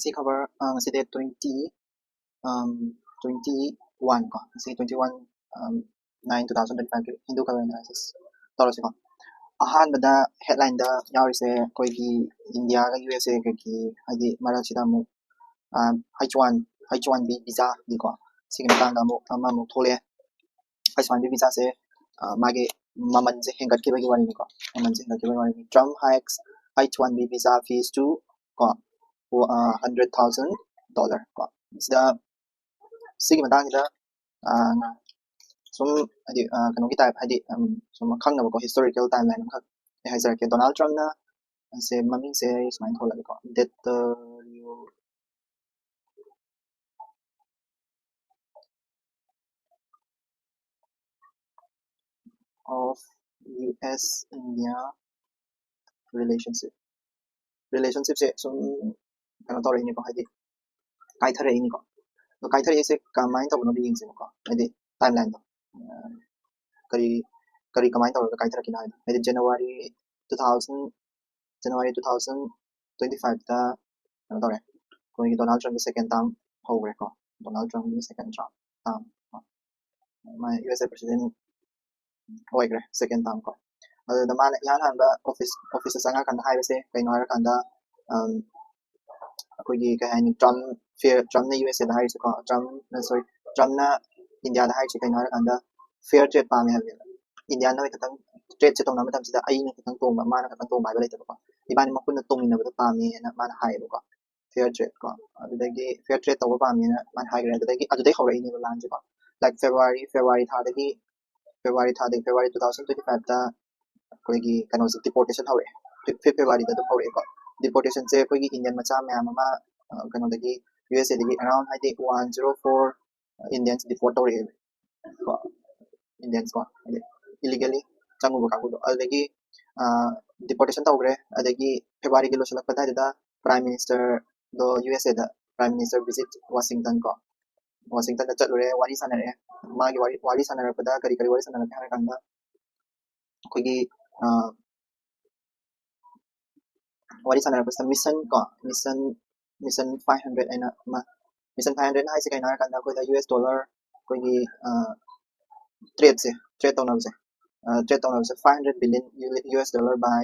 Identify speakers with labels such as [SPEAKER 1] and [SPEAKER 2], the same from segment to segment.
[SPEAKER 1] si cover si date 21 ko si 21 9 2025 Hindu cover analysis tawrasi ko ahanbada headline da yawrise koigi India ga USA ga ki hadi marasida mu H1B visa di ko sigi matangda mu ama mu thole H1B visa se mage maman se hengat ki bagi wani ko maman se hengat ki bagi wani Trump hikes H1B visa fees to ko $100,000 ko sida sigi matangda sum hadi kanogi type hadi sum khangna ko historical timeline khak haizar ke Donald Trump na se maming se ismain thola ko that of US India relationship se sum kano tore ni ko hadi kai thare ni ko to kai thare se kamain to no bi ying se ko hadi timeline to kari kari kamain to kai thare kina hadi January 2025 ta kano tore ko ni Donald Trump second term ho ko Donald Trump second term my USA president hoigre second term ko the man yan han ba office sanga kan hai se kai no kan da akogi ka hani Trump na USA da hai se ko Trump na India da hai se kai no kan da fair trade pa me ha India no ka tang trade se tong na matam sida ai na ka tang tong ba ma na ka tang tong ba ba le ta ko ibani makun na tong na ba pa me na man hai ko fair trade ko adagi fair trade to ba me na man hai gre adagi haurai ni lan je ko like February tha da gi February 2025 ta koigi kano se deportation hawe February da hawe ko deportation se koigi Indian macha myam ma kano da gi USA da gi around hadi 104 Indians deport tore ko Indians ko illegally changu ba ko adagi deportation tawre adagi February gi lo selak pada da prime minister do USA da prime minister visit Washington ko Washington da chatlure wari sanare magi wari sanare pada kari wari sanare ha kan da koigi wari sanare pada mission 500 and mission 500 hai se kai na kan da ko da US dollar koigi trade to na se 500 billion US dollar by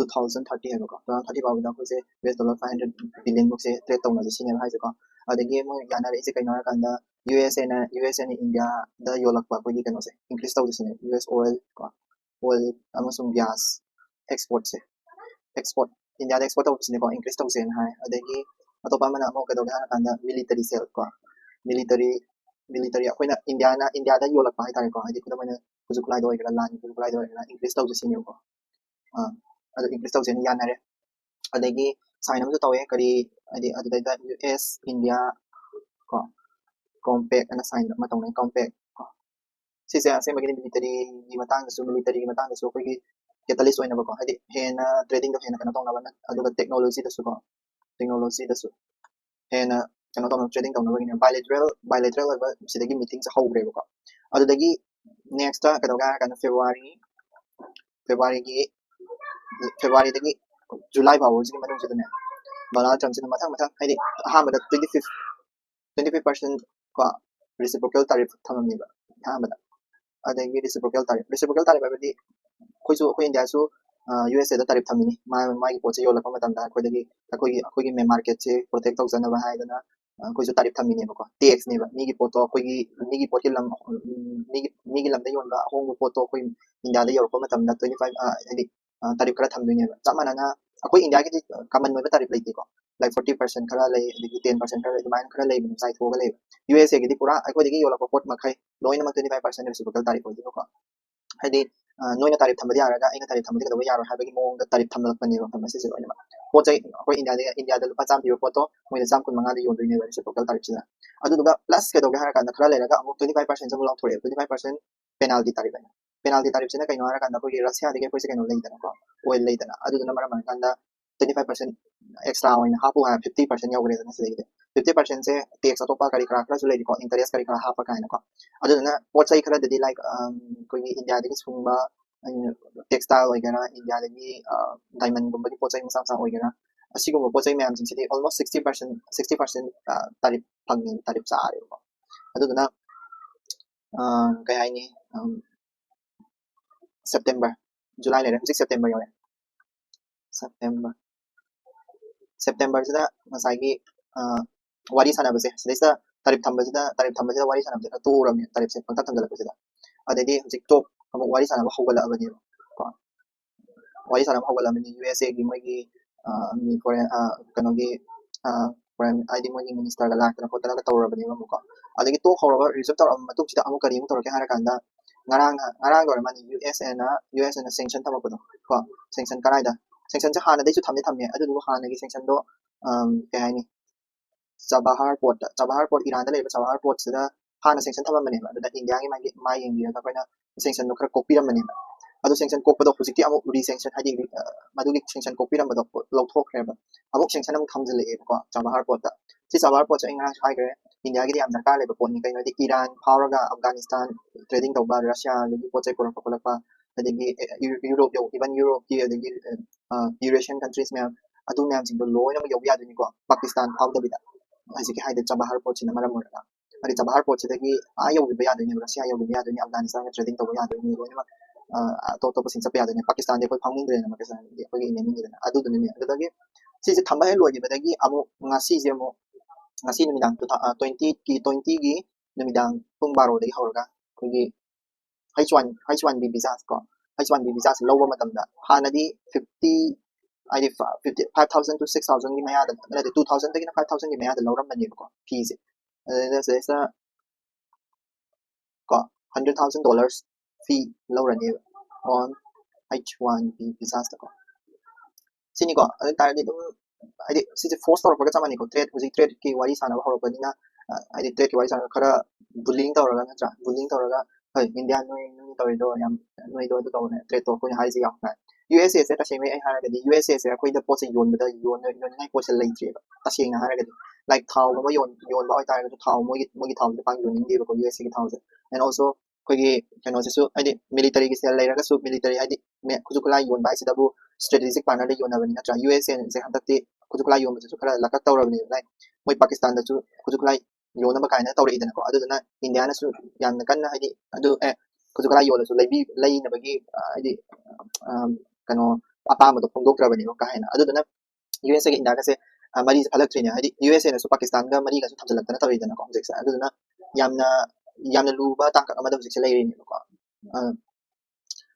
[SPEAKER 1] 2030 hai ko 2030 ba da ko se US dollar 500 billion ko se trade to na se ne hai se ko adagi mo yana re se kai na kan da USA ni India da yolak pa koigi kano se increase to se US oil ko oil amasung gas export se export India da export to se ko increase to se hai adagi atopa mana mo ka do na kan da military sale ko military akoina India da yolak pa hai tare ko hadi ko mana kujukulai do ga lan kujukulai do ga increase to se ne ko adu increase to se ni yana re adagi sign am to tawe kari adi adu da US India ko compact ana sign ma tong compact ko sise ase magini military gi matang su ko gi catalyst oina ba ko hadi hena trading do hena kana tong na ba adu technology da su ko technology da su hena kana tong trading tong na ba ni bilateral ba sidagi meeting sa hawre ko adu dagi next ta kada ga kana February dagi July ba woji matang sidane bala chamsin matang hadi ha ma da 25% ko reciprocal tariff thamami ba ha ma da adagi reciprocal tariff ba di khoi India su USA da tariff thamini ma gi poche yola pa matam da khoi gi me market che protect tau jana ba hai da khoi su tariff thamini ba ko tax ni ba mi gi poto khoi gi mi gi lam da yon ba hong poto khoi India da yor pa matam da 25 adi tariff kara thamdoi ne ba chamana na khoi India gi common mai ba tariff lai ko like 40% kara lai adagi 10% kara lai man kara lai bin sai thoga lai USA gi di pura khoi gi yola pa pot makhai loina ma 25% reciprocal tariff oi ko hadi noina tarif thambadi araga aina tarif thambadi kada yaro habagi mong da tarif thamlak pani ro thamasi se oina pochai ko India da lupa cham pibo poto moina cham kun manga da yon doine ba se total tarif sina adu duga plus ke doga hara kan khara le raga amuk 25% jamu law thore 25% penalty tarif sina kai no hara kan da ko Russia de ke poise kai no lei da ko oil lei da adu duna mara man kan da 25% extra oina hapu ha 50% yaw gre da se de 50% se tax atopa kari kara kara su le ko interest kari kara hapa kai na ko adu duna pochai kara de like ko India de sungba textile oigana India de diamond gumba ki pochai masa masa oigana ꯑꯁꯤꯒꯨꯝꯕ ꯄꯣꯠ ꯆꯩ ꯃꯌꯥꯝꯁꯤꯡꯁꯤꯗꯤ almost 60% ꯇꯥꯔꯤꯞ ꯐꯪꯉꯤ ꯇꯥꯔꯤꯞ ꯆꯥꯔꯦꯕꯀꯣ ꯑꯗꯨꯗꯨꯅ ꯀꯩ ꯍꯥꯏꯅꯤ September July ꯂꯩꯔꯦ ꯍꯧꯖꯤꯛ September ꯌꯧꯔꯦ ꯁꯦꯞꯇꯦꯝꯕꯔꯁꯤꯗ ꯉꯁꯥꯏꯒꯤ ꯋꯥꯔꯤ ꯁꯥꯟꯅꯕꯁꯦ ꯁꯤꯗꯩꯁꯤꯗ ꯇꯥꯔꯤꯞ ꯊꯝꯕꯁꯤꯗ ꯋꯥꯔꯤ ꯁꯥꯟꯅꯕꯁꯦ ꯈꯔ ꯇꯣꯛꯎꯔꯕꯅꯦ ꯇꯥꯔꯤꯞꯁꯦ ꯄꯪꯊꯥ ꯊꯝꯖꯤꯜꯂꯛꯄꯁꯤꯗ ꯑꯗꯩꯗꯤ ꯍꯧꯖꯤꯛ ꯇꯣꯞ ꯑꯃꯨꯛ ꯋꯥꯔꯤ ꯁꯥꯟꯅꯕ ꯍꯧꯒꯠꯂꯛꯑꯕꯅꯦꯕ ꯀꯣ wari sana hawalami USA gi mogi mi foreign kanogi foreign ID mogi minister ga lakna khotana ga tawrabani amuko adagi to hawraba result tar matuk sida amu kari mu torke hara kanda ngarang dor mani US na sanction tamakodo ko sanction karaida sanction ja hana dai su thamne thamme adu du hana gi sanction do ke haini Chabahar port Iran da leba Chabahar port sida hana sanction thamamane ba da India gi mai yengi ga koina sanction do khara copy ramane adu sanction kokpado hujikti amu re-sanction hadi madugi sanction copy ramado lawthokreba amu sanction amu thamjile ko Chabahar port da si Chabahar port inga haigre India gi yam darkar leba port ni kaino di Iran phawraga Afghanistan trading tawba Russia gi port chai porok kolakpa adigi Europe even Europe gi adigi Eurasian countries me adu myam sing do loina mu yobi aduni ko Pakistan phawdabida hajiki haide Chabahar port sina maram mora adi Chabahar port sidagi yobi aduni Russia yobi aduni Afghanistan trading tawba aduni loina to pasin sa piyado ni Pakistan de ko phangming de na Pakistan de ko ni ni na adu dun ni adagi si thamba he loi badagi amu ngasi je mo ngasi numidang 20 gi numidang pung baro de hawraga ko gi H1B visa ko H1B visa lowa matamda hanadi 50 ID 5,000 to 6,000 gi maya da 2,000 tagina 5,000 gi maya da lawram bani ko fees that's ko $100,000 fee lawrani on H1B visa ko sini ko tardi dum adi si force tawraga chamani ko trade ki wari sana hawrabanina adi trade ki wari sana khara bullying tawraga natra bullying tawraga hoi India noi tawrido yam noi do tawne trade to ko haisi yaw na USA se ta semi ai haraga di USA se ko da pot se yon bada yon nai pot se leitre ba ta sing na haraga like thau ba yon ba ai ta ga thau mo gi thau de pang yon indi ko USA ki thau and also ko gi kano se su adi military ki sel leiraga su military adi me kujukula yon ba se dabu strategic partner de yon na bani natra USA se handakti kujukula yon su khara lakak tawrabani like moi Pakistan da su kujukula yon ba kaina tawri idana ko adu na India na su yan kan na adi adu kujukula yon su lei na bagi adi kano apama do phongdokrabani ko kaina adu na USA gi India ka se mari phalaktrine adi USA na su Pakistan ga mari ga su thamjalakna tawri idana ko hojik sa adu na yamna luba tangkak amada hojik se leirini ko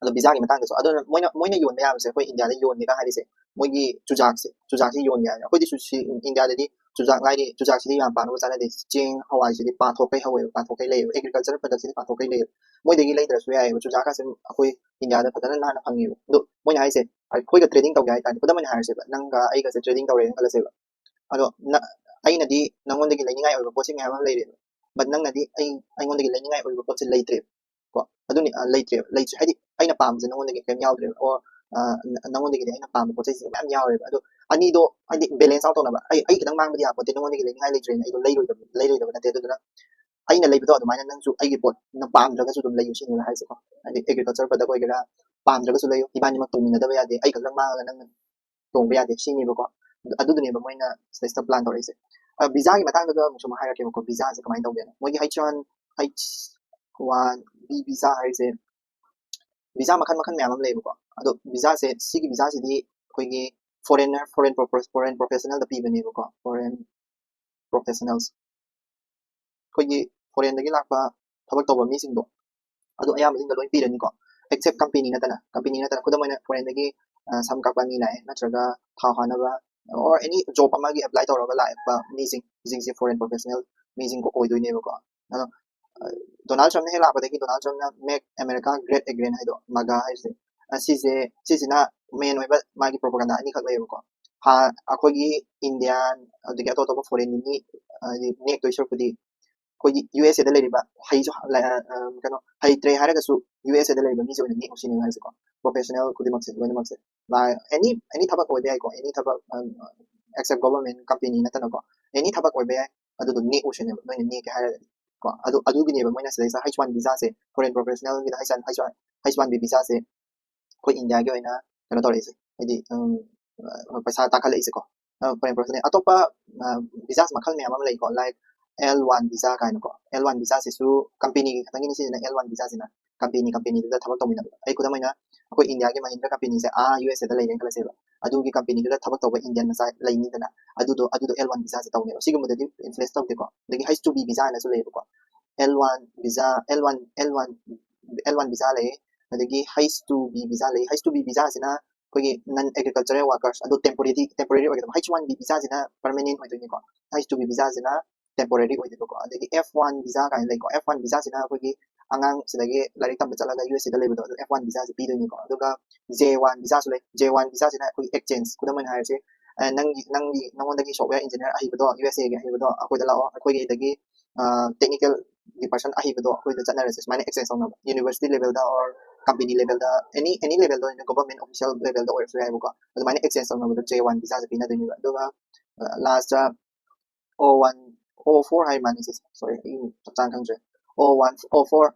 [SPEAKER 1] ado visa gi matang so ado moina yon ba yam se ko India da yon ni ka hari se mogi chujak se yon ya ko di su India da di chujak lai di chujak si yam pa no sa na di ching hawai si di pa thokai hawe pa thokai le agricultural product si pa thokai le moi de gi lai dra su ya ko chujak ka se akoi India da patana na phangi do moina hai se khoi ga trading taw ga ta ko da moina hai se nang ga ai ga se trading taw re kala se ado na ai na di nangon de gi lai ni ngai o ko si ngai ma le re but nang na di ai ngon de gi lai ni ngai o ko si lai tre ko aduni lai hadi aina pam je nangon de kem yaudre or nangon de aina pam ko se mem yaure ado ani do adi balance out na ba ai kadang mang dia ko te nangon de ngai lai train ai do lai do na te do na aina lai do adumai nang su ai gi pot na pam daga su dum lai sin na hai se ko adi agriculture pada ko ga pam daga su lai ibani ma tumina da ba ya de ai kadang mang ga nang tong ba ya de sini ba ko adu ne ba moina system plan to ise visa gi matang da mu suma hai ke ko visa se kamai do be mo gi H1B visa hai se visa makan meyam am leba ko ado visa se sigi visa se di koigi foreign professional da pibani ko foreign professionals koigi foreign dagi lakpa thabak tawba mi sing do ado ayam sing da loi pirani ko except company na tana kudamoina foreign dagi sam ka pani lai natraga thahana ba or any job amagi apply tawraga lai ba mi sing foreign professional mi sing ko oidoi ne ko ado Donald Trump ne hela pa deki Donald Trump na make America great again haido maga haise asise na main oiba magi propaganda ani khak lebo ko ha akogi Indian adigi to to foreign ni ne to isor pudi kogi USA da leriba hai jo kano hai tre haraga su USA da leriba mi jo ni usini haise ko professional kudimak se wani makse la any thabak oibe ai ko any thabak except government company na tanako any thabak oibe adu do ni usini no ni ke haraga ko adu gi ne ba moina se H1 visa se foreign professional gi H1B visa se ko India gi oina kano tore se edi paisa ta khala ise ko foreign person atopa visa makal me amam lai ko like L1 visa kaino ko L1 visa se su company katangini si na L1 visa sina company da thabak tawina ai kudamaina akoi India ge Mahindra company se USA da leinen kala se adu gi company da thabak tawa Indian masa laini dana adu L1 visa se tawne sigum da influence tawde ko dagi has to be visa na su le ko L1 visa L1 visa le adagi has to be visa le has to be visa sina kogi non agricultural workers adu temporary oigam H1B visa sina permanent oidoni ko has to be visa sina temporary oide ko adagi F1 visa kai le ko F1 visa sina kogi angang sidagi larik tam chalaga USA da lebedo F1 visa se pidoni ko aduga J1 visa su le J1 visa sina kogi exchange kudaman hairse nangondagi software engineer ahibedo USA ge ahibedo akoi da lao akoi ge dagi technical the person ahibedo akoi da channel is mine exchange on university level da or company level da any level da government official level da or so ai ko adumai exchange on J1 visa se pina doni aduga last O1 O4 hai mani sorry chang kang je O1 O4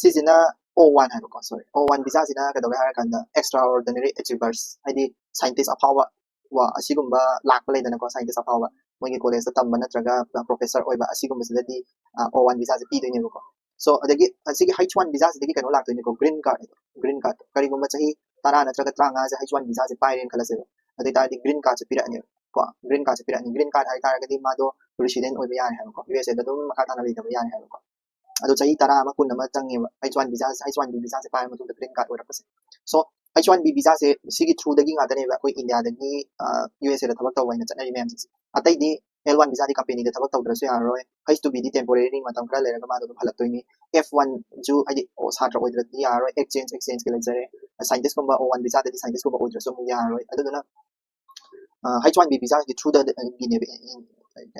[SPEAKER 1] sisina O1 hai ko sorry O1 visa sina ka dawe har kan extraordinary achievers haidi scientist apawa wa asigumba lakpa leidana ko scientist apawa mogi college ta tamba natraga professor oiba asigumba sidadi O1 visa se pidoi ne ko so adagi asigi H1 visa sidagi kano lakto ne ko green card kari gumba chahi tara natraga tranga se H1 visa se pairen kala se adai ta green card se pira ne ko green card se pira ni green card hai tara gadi mado resident oiba yan ha ko USA da dum makata na leidaba yan ha ko ado chahi tara ama kun ama changi H1 visa H1B visa se pai matu green card oira pase so H1B visa se sigi through dagi ngata ne ba koi India dagi USA da thabak tawai na chanari mem atai di L1 visa di company da thabak tawdra su yaroi H2B di temporary matam kra lera ma do halak toini F1 ju adi o satra oidra di yaroi exchange ke lejare scientist ko ba O1 visa da scientist ko ba oidra so mu yaroi aduna H1B visa di through the gine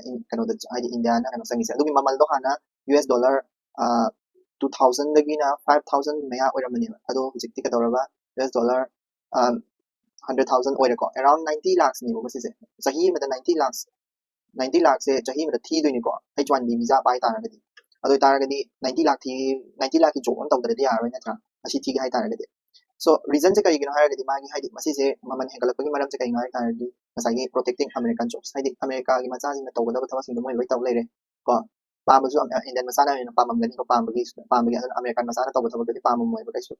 [SPEAKER 1] in kano da id India na kano sangi se adugi mamal do hana US dollar 2000 dagi na 5000 maya oiramani ado hujikti ka doraba US dollar 100,000 oirako around 90 lakhs ni ko se sahi mada 90 lakhs se sahi mada thi doi ni ko H1B visa pai taragadi ado taragadi 90 lakh ki job on tawdra ya roi na tra asi thi ga hai taragadi so reason se kai gina haragadi magi haidi masi se maman hengalapagi maram se kai ngai taradi masagi protecting American jobs haidi America gi macha sing tawda thawak sing moi loi taw leire ko pamasu Indian masana ni pamamgani ko pamagi American masana tawda thawak di pamam moi ba kaisu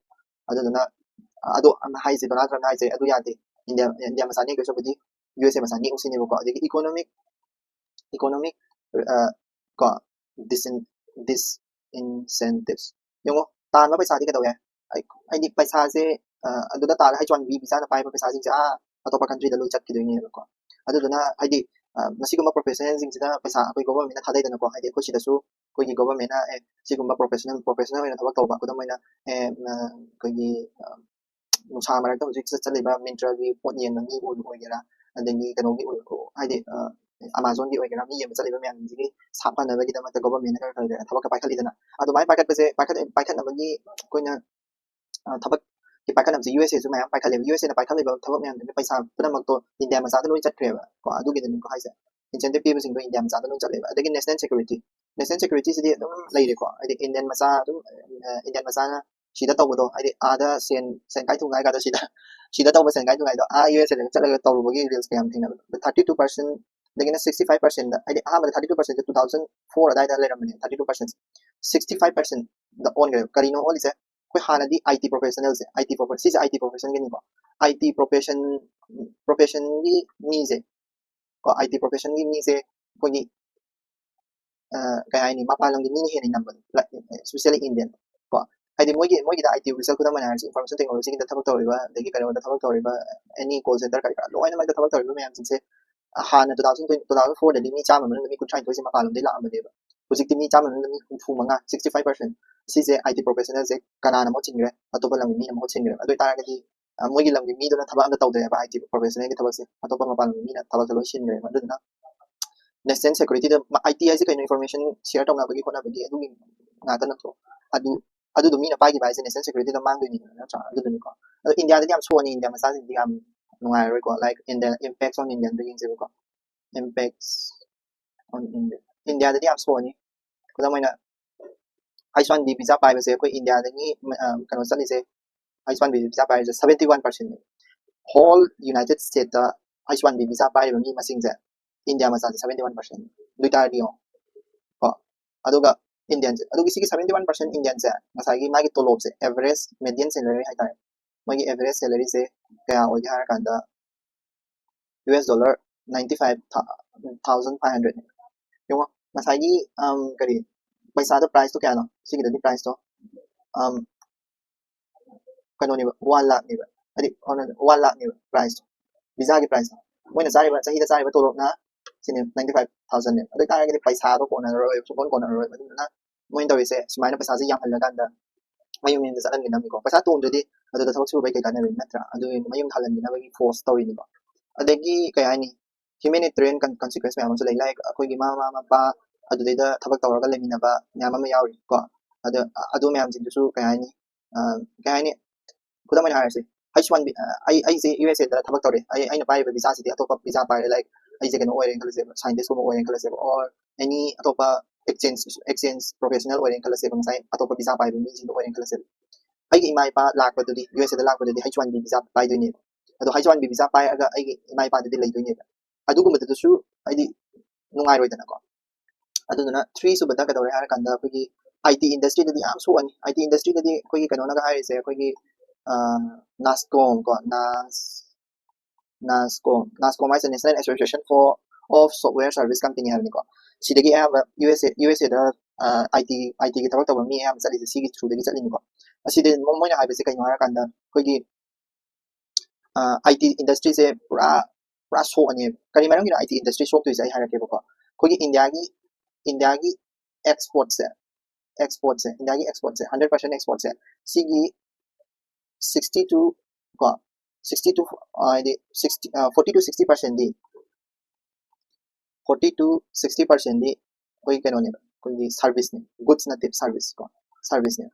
[SPEAKER 1] aduna ado haise dona tra haise adu yade India masani ko so budi USA masani usini ko adigi economic ko disincentives yung tan ma paisa di ka daw ya ai di paisa se aduda ta H1B visa na pai pa paisa sing sa atopa country da lui chat ki doini ko aduna ai di masiguma professional sing sida paisa koi government na thadai da ko ai di ko sida su koi gi government na siguma professional na thawak tawba ko da maina koi gi nusa marak ta hujik chaliba mintra gi pot yen na mi o gera adagi kano gi o ai di Amazon gi oigera mi yem chaliba myam gi sapa na bagi da ma government na ka thawak ka pai khali dana adu mai pai pase pai khat na bagi koina thawak ki pai khat na USA su mayam pai khali USA na pai khali ba thawak myam ni paisa pura mak to India ma sa da loi chat kre ba ko adu gi den ko haisa incentive pi sing do India ma sa da loi chat le ba adagi national security si di dum lai re ko adi Indian ma sa dum Indian ma sa na sida tawdo adi ada sen kai thu ngai ga da sida tawba sen kai thu ngai do USA le chat la tawru bagi reels kayam thina 32% dagina 65% adi ha 32% 2004 adai da le ramani 32% 65% the on karino all is koi hana di IT professionals IT professional IT profession gini ko IT profession ni ni se ko IT profession ni se ko ni kaya ni mapalang ni ni hen number especially Indian ko adi mogi da IT result ko da man information technology da thabak tawriba dagi karo da thabak tawriba any call center kai lo ai na da thabak tawriba mayam se hana 2004 da mi chama man mi kun try to se mapalang de la amade ba hujik mi chama man mi fu manga 65% sise IT professional se kanana mo chingre atopa lang mi na mo chingre ado taragadi mogi lang mi do na thaba am tawde ba IT professional ki thaba se atopa mapalang mi na thaba lo chingre ma do na national security da IT ai se kai information share tawna bagi khona bagi adu ngata na to adu do mi na pai ki bai se national security da mang do ni na cha adu do ni ko India da yam so ni India ma sa sin yam nungai roi ko like in the impacts on Indian da yin se ko impacts on India da yam so ni ko da mai na H1B visa pai ba se ko India da ni kano sali se H1B visa pai 71% whole United States H1B visa पाइबा मी मसिंगजे India मचा 71% दुइतारदियो को अदुगा Indian से अदुगी सिगी 71% Indian से मसागी मागी तोलोब से average median salary हाइतार मागी average salary से क्या हो गया कांदा US dollar 95,500 yung masagi kari पैसा तो प्राइस तो क्या ना सिगी ददी प्राइस तो कनो नि 1 लाख नि अदि 1 लाख नि प्राइस वीजा की प्राइस मोइना चारिबा चाहि दा चारिबा तोलोब ना सिने 95,000 ने अदि तारगे पैसा तो कोना रोय कोना रोय मदुना मोइन तविसे सुमाइना पैसा से याम हल्ला कांदा mayum yin sa ngi nami ko pasa to ndodi adu da thawak su bai kai kana rin natra adu mayum thalan ni na bagi force tawi ni ko adagi kaya ni humanitarian consequence ma amso lai like akoi gi mama pa adu da thawak tawra ga lemina ba nyama ma yawi ko adu me am jin su kaya ni kuda man harase H1B ai se USA da thawak tawre ai na pai ba visa si atopa visa pai like ai je kan oiren kala se scientist ko oiren kala se or any atopa exchange professional oiren kala se bang sai atopa visa pai mi jin oiren kala se ai gi mai pa lak pa di USA da lak pa di H1B visa pai do ni ado H1B visa pai aga ai gi mai pa di lai do ni adu gu mata su ai di nungai roi da na ko adu na 3 su bada ka dore har kan da gi IT industry da di am so ani IT industry da di ko gi kanona ga hai se ko gi NASCOM ko NASCOM is the National Association for of Software Service Company har ni ko sidagi am USA da IT ki thawak taw mi am sali sigi through dagi chali ni ko aside moina ha base kai no har kan da ko gi IT industry se pura so ani kari marang gi IT industry so to is ai har ke ko ko gi India gi export se India gi export se 100% export se sigi 62 ko 60 to 60% di 40 to 60% di koi kano ne koi service ne goods na tip service ko service ne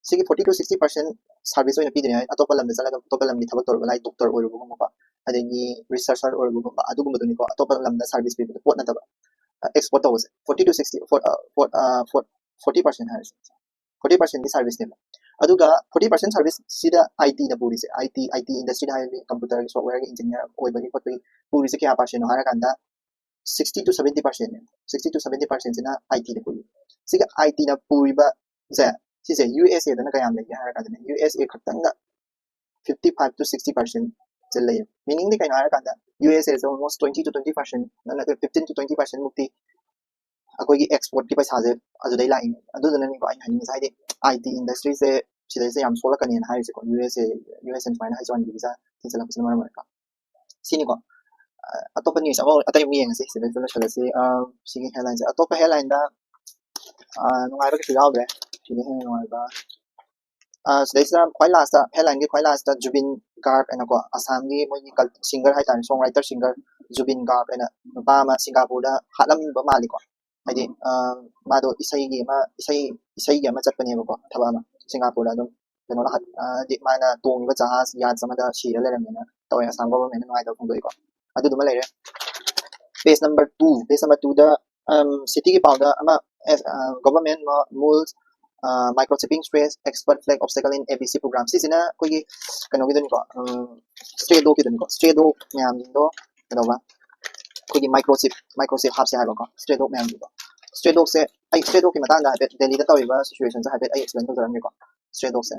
[SPEAKER 1] sigi 40 to 60% service oina pidine atopa lam da atopa lam ni thabak tor lai doctor oru bu ma adegi researcher oru bu ma adu bu ni ko atopa lam da service pe pot na taba export was 40 to 60 40% has 40% di service ne aduga 40% service sida IT na puri se IT industry da hai computer software engineer oi bagi pot puri se kya percent hara kanda 60 to 70% sina IT na puri siga IT na puri ba za si se USA da na kaya mai hara kanda USA khatang da 55 to 60% chale meaning ni kai hara kanda USA is almost 20 to 20% na 15 to 20% mukti akoi gi export ki paisa je adu dai lai adu dana ni ko ai hani sai de IT industry se sida se yam sola kan hai se ko USA fine H1 visa tin sala kusna mar ka sini ko atopa news abo atay mi yang se sida sala sala se sige headline se atopa headline da nungai ba ki yaw de sige nungai ba sida sa khoi last headline gi khoi last Jubin Garg ana ko Assam gi moi ni singer hai tan songwriter singer Jubin Garg ana ba ma Singapore da halam ba mali ko hadi mado isai gi ma chatpane ba ko thaba ma Singapore da dum kano la di mana tong ba jahas ya sama da shi la ram na toy Assam government ngai da phongdoi ko adu dum lai re page number 2 da city ki powder ama government rules microchipping stress expert flag obstacle in ABC program sisina koi kano gi dun ko straight do ki dun ko straight do myam do kano ba koi microchip hap se ha ko straight do myam do straight do se ai straight do ki matang da Delhi da tawi ba situation sa ha ai explain to jaram ko straight do se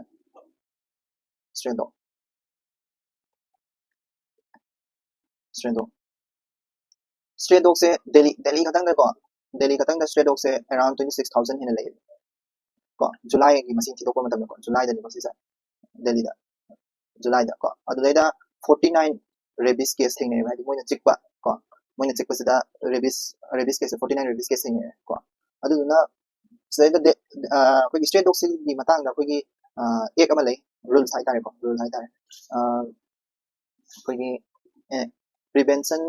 [SPEAKER 1] straight do se Delhi khatang da ko Delhi khatang da straight do se around 26,000 hin lai ko July gi masing thi ko matam ko July da ni ko sisa Delhi da July da ko adu da 49 rabies case thing ne ba di moina chikpa ko moina chikpa sida rabies case 49 rabies case thing ne ko adu na sai da ko gi straight dog se gi matang da ko gi ek ama lai rules hai tare ko rule hai tare ko gi prevention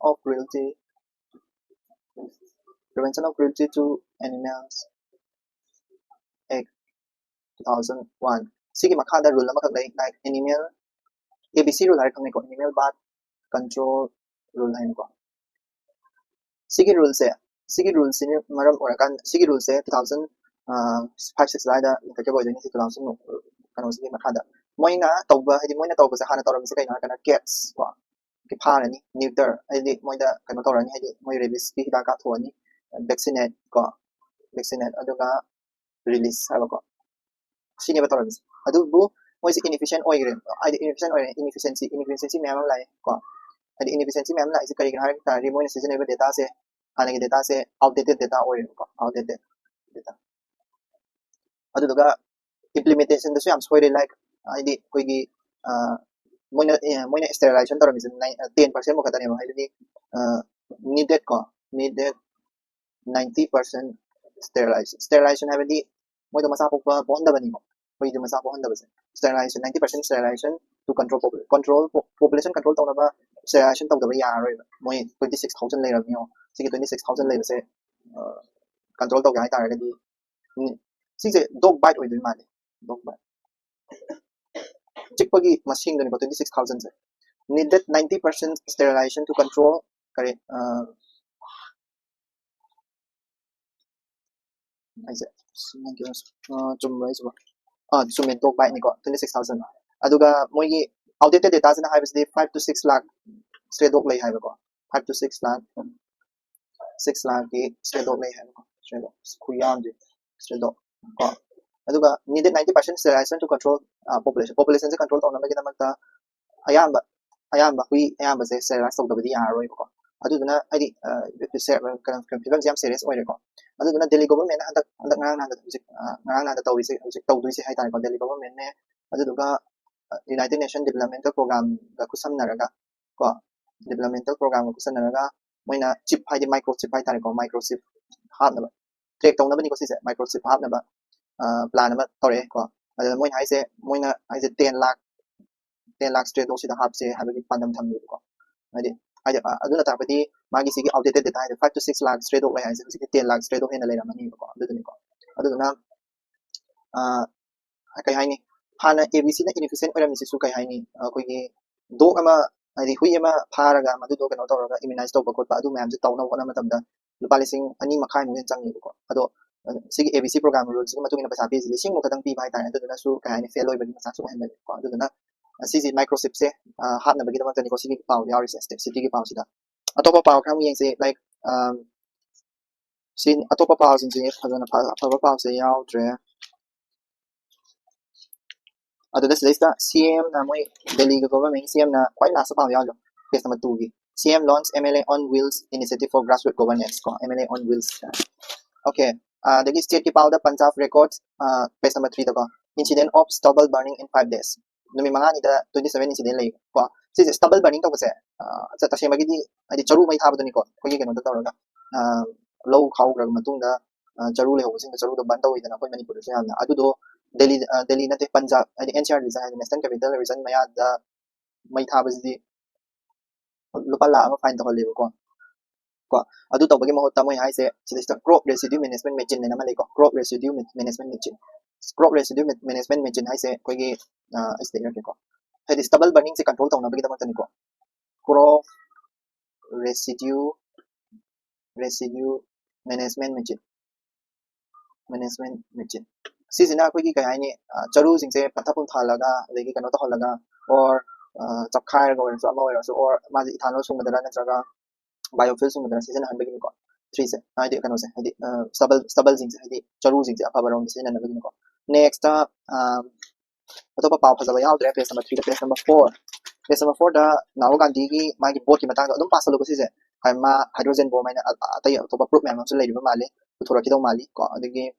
[SPEAKER 1] of cruelty to animals Act 2001 sigi makha da rule amakak lai like animal ABC rule hai thang ne ko animal birth control rule hai ko sigi rule se ni maram orakan sigi rule se 2005 6 lai da ka ke boy ni 2000 kano sigi makha da Moina तौबा हाइदि Moina तौबसे हाना तौरमसे कइना कना cats को के फारनी neuter हाइदि मोइदा कनो तौरनी हाइदि मोइ rabies की हिदा का थोनी vaccinate को vaccinate अदुगा release हाबको सिनेबा तौरमसे अदुबु मोइसे inefficient ओइग्रे हाइदि inefficiency मैम लाइ को हाइदि inefficiency मैम लाइ से करिगना हाइ तारि मोइना सिजनेबल डेटा से हानागी डेटा से outdated डेटा ओइरे को outdated डेटा अदुगा implementation दसु याम सोइरे लाइक हाइदि कोइगी मोइना sterilization तौरमिसे 10% मोखतने हाइदि needed को needed 90% sterilization हाइदि मोइदा मसा पोपा पोहंदबनी को कोइदि मसा पोहंदबसे sterilization 90% sterilization to control population control तौनबा sterilization तौदबा यारोय मोइ 26000 लेरमियो सिगे 26000 लेबसे control तौगे हाइ तारगदि सिजे dog bite ओइदि माने dog bite चिकपगी मसिंग दनि 26000 से needed 90% sterilization to control करे आइसे चुम्बा इस सुमेन dog bite निको 26000 अदुगा मोइगी outdated data से हाइबसदि 5 to 6 लाख stray dog लइ हाइबको 5 to 6 लाख 6 लाख की stray dog लइ हाइबको stray dog खुयाम दि stray dog को अदुगा needed 90% sterilization to control population से control तौनबगी दमकता अयाम hui अयाम से sterilize तौदबदि यारोय को अदुदुना आइदि फिलम जाम serious ओइरे को अदुदुना दिल्ली गवर्नमेंट अंदक ngang na tawise tawduise hai tan ko Delhi government ne aduga United Nation Developmental Program ga kusamnaraga ko developmental program ga kusamnaraga moina chip hai di microchip hai tan ko microchip hapna track tawna bani ko sise microchip hapna ba plan ba tore ko adu moina hai se 10 lakh straight dose da hap se habagi pandam thamni ko adi aduna tapati magi sigi outdated data hai 5 to 6 lakh straight dog hai se 10 lakh straight dog hena le ramani ko aduni ko aduna kai haini hana ABC na inefficient oiram si su kai haini koigi dog ama adi hui ama pharaga madu dog no tawraga immunize tawba ko pa adu mayam se tawna wona matamda lupa lising ani makhai mu changi ko ado sigi ABC program rules sigi matungina pasa page lising mo kadang pi bai ta aduna su kai haini fail oibagi masa su hena ko aduna sigi microchip se hatna bagi da matani ko sigi paw yauri se city ki paw sida atopa paw kham yeng se like sin atopa paw sin se phajana phaba paw se yaudre अदुदा सिलेस्ता CM ना मोइ Delhi government CM ना क्वाइ last पाव यालो page number 2 की CM launch MLA on wheels initiative for grassroots governance को MLA on wheels okay दगी state की पाव द Punjab records page number 3 दको incident of stubble burning in 5 days नुमि मंगा नि द 27 incident लइ को सिजे stubble burning तो बसे च तसे मगी दी आदि चरु मै थाबदनि को कोइ केनो द तौरगा लो खाउग्रग मतुंग द चरु ले होसिंग चरु द बंद होइदना कोइ मणिपुर से याना अदुदो Delhi nate Punjab adi NCR design national capital region maya da mai thabasdi lupa la ama fine to level ko adu to bagi mahota moi hai se system crop residue management machine ne nama le ko crop residue management machine hai se koi gi state ke ko hai stubble burning se control tawna bagi da matani ko crop residue management machine सिजना कोई की कहाई ने चरु सिंग से पथापुन थालगा लेगी कनो तो हलगा और चखायर गो सो अमा और और माजी इथानोल सुमदरा नत्रगा बायोफ्यूल सुमदरा सिजना हनबगी को 3 से हाइदि कनो से हाइदि स्टबल सिंग से हाइदि चरु सिंग से अफाबरों से ननबगी को नेक्स्ट अतोपा पाव फजबा यावद्रे पेज नंबर 3 पेज नंबर 4 दा नाव गांधी की मागी बोट की मतंग अदुम पास लोको सिसे हाइमा हाइड्रोजन बॉम्ब मैंने अतय अतोपा प्रूफ मैम से लेरिबा माले पुथोरकिदो माली को अदगी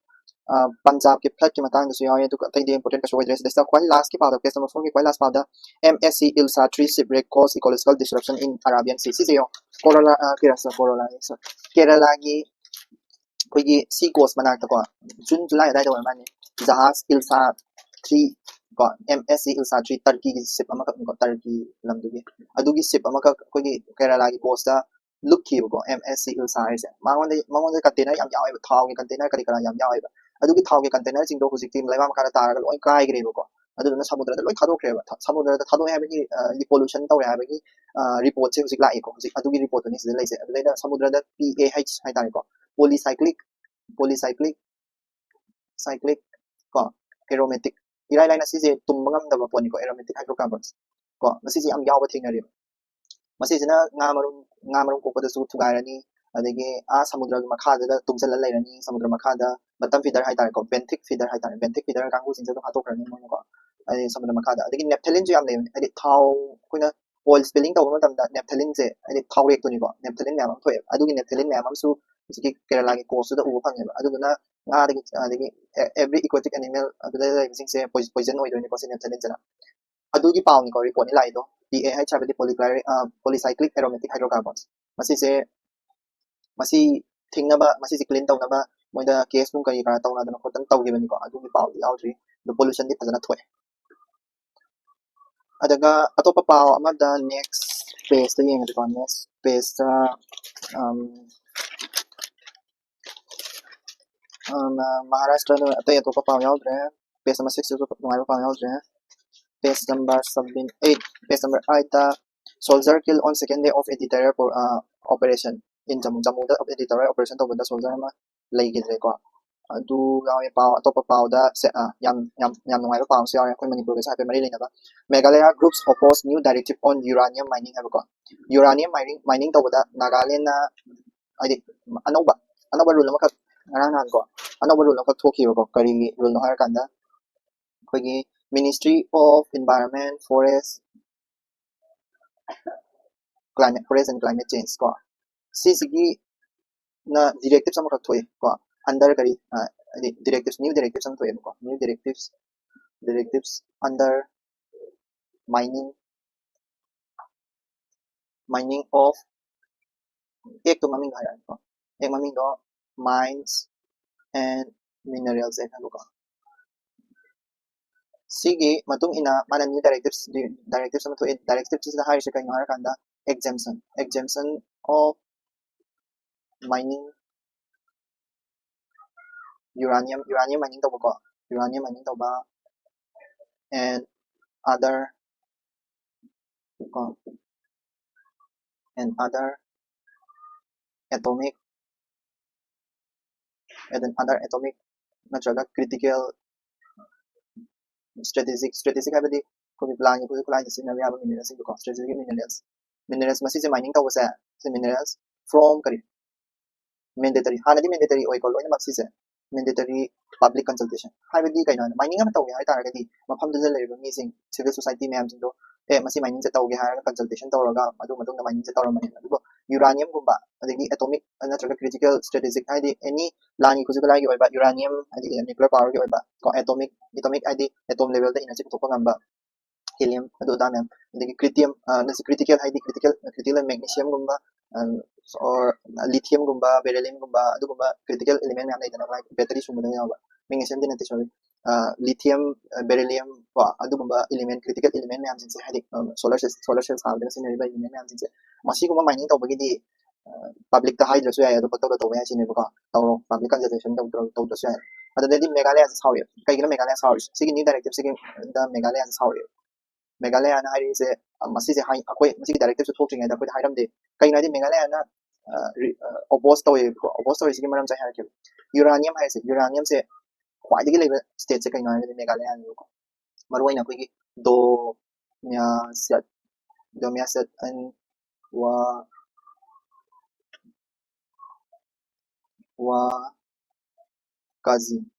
[SPEAKER 1] पंजाब के फ्लड की मतंग दसु यावे तो कई इंपोर्टेंट का शो एड्रेस दस्ता क्वाइ लास्ट की पाद केस नंबर 4 की क्वाइ लास्ट पाद MSC Ilsa 3 shipwreck cause ecological disruption in Arabian Sea सिसे यो केरला की कोई की सी कोस्ट मनाक को जून जुलाई दाइ दो माने जहाज Ilsa 3 को MSC Ilsa 3 टर्की की शिप अमा को टर्की लमदुगी अदुगी शिप अमा कोई की केरला की कोस्ट दा लुक की को MSC Ilsa है मांगोंदे कंटेनर याम यावे थाव की कंटेनर करी करा याम यावे अदुगी थाव के कंटेनर सिंग दो हुजिक टीम लाइवा मखा तारगा लोय काइग्रेबो को अदुना समुद्रदा लोय थादोख्रेबा समुद्रदा थादो हैबगी पोल्यूशन तौरे हैबगी रिपोर्ट से हुजिक लाइ को हुजिक अदुगी रिपोर्ट नि सिदे लाइसे अदुलेदा समुद्रदा PAH हाइ तारे को polycyclic cyclic को aromatic irai lai na si je tumba ngam da ba poni ko aromatic hydrocarbons ko masi ji am yawa thingnari masi jina nga marum ko da su thugairani adagi a samudra makha da tumjala lairani samudra makha da batam feeder hai tar ko benthic feeder kangu jinja da hatokrani mo ko ai samudra makha da adagi naphthalene ju am le adi thau koina oil spilling tawba matam da naphthalene je adi thau rek to ni ko naphthalene ma'am thoe adugi naphthalene ma'am su ji kerala gi coast da uba phang ba aduguna nga adagi every aquatic animal adula living se poison oi do ni ko se naphthalene jana adugi paw ni ko report ni lai do PAH chabadi polycyclic aromatic hydrocarbons masi se masi thingnaba masi se clean tawnaba moida case nung kai kara tawna dana khotan tawgibani ko adugi paw yaudri the pollution di phajana thoe adaga atopa paw amada next page ta yeng ko next page ta um Maharashtra da atay atopa paw yaudre page number 6 to ngai paw yaudre page number 8 page number 8 ta soldier kill on second day of editorial operation in Jammu da editorial operation to da soldier ma leigidre ko adu yawe paw atopa paw da se yam ngai paw se yawe koi manipur ga sa pe mari leina ba Meghalaya groups oppose new directive on uranium mining have ko uranium mining to da Nagaland na adi anauba rule ma ngarang nan ko anauba rule ma thoki ko kari rule no har kanda kogi Ministry of Environment Forest and Climate Change ko sisigi na directives am ka thoi ko under kari directives new directives am thoi ko new directives under mining of ek to maming hai ko ek maming do mines and minerals ek ko sige matung ina mana new directives am thoi directives is the higher second har kanda exemption of mining uranium mining to ko uranium mining to ba and other atomic natraga critical strategic habadi ko bi plan sin na ya minerals ko strategic minerals masi se mining to sa se minerals from kari mandatory mandatory oi ko loina masi se mandatory public consultation habadi kaina mining am tawge hai taragadi mafam da leriba mi sing civil society ma'am jing do masi mining se tawge ha consultation tawraga adu matung da mining se tawramani adu uranium gumba adagi atomic natraga critical strategic hadi any lani kuzugala gi oiba uranium hadi nuclear power gi oiba ko atomic hadi atom level da ina chip to ngamba helium adu da ma'am adagi critical magnesium gumba or lithium gumba beryllium gumba adu gumba critical element ma'am da like battery sumada yawa magnesium din ati sorry lithium beryllium wa adu gumba element critical element ma'am sin se hadi solar cells ha da sin riba element ma'am sin se masi gumba mining tawbagi di public ta hydro so ya do pato to ya sin ne ko taw public consultation to so ya adu di Meghalaya sawi kai gina Meghalaya sawi sigi new directive sigi da Meghalaya sawi Meghalaya na hari se masi se hai akoi masi directive so thokring da ko hairam de kai na di Meghalaya na oppose to sigi maram sai har uranium se khwaidagi leba state se kai na di Meghalaya ni ko marwai na koi gi do mya set and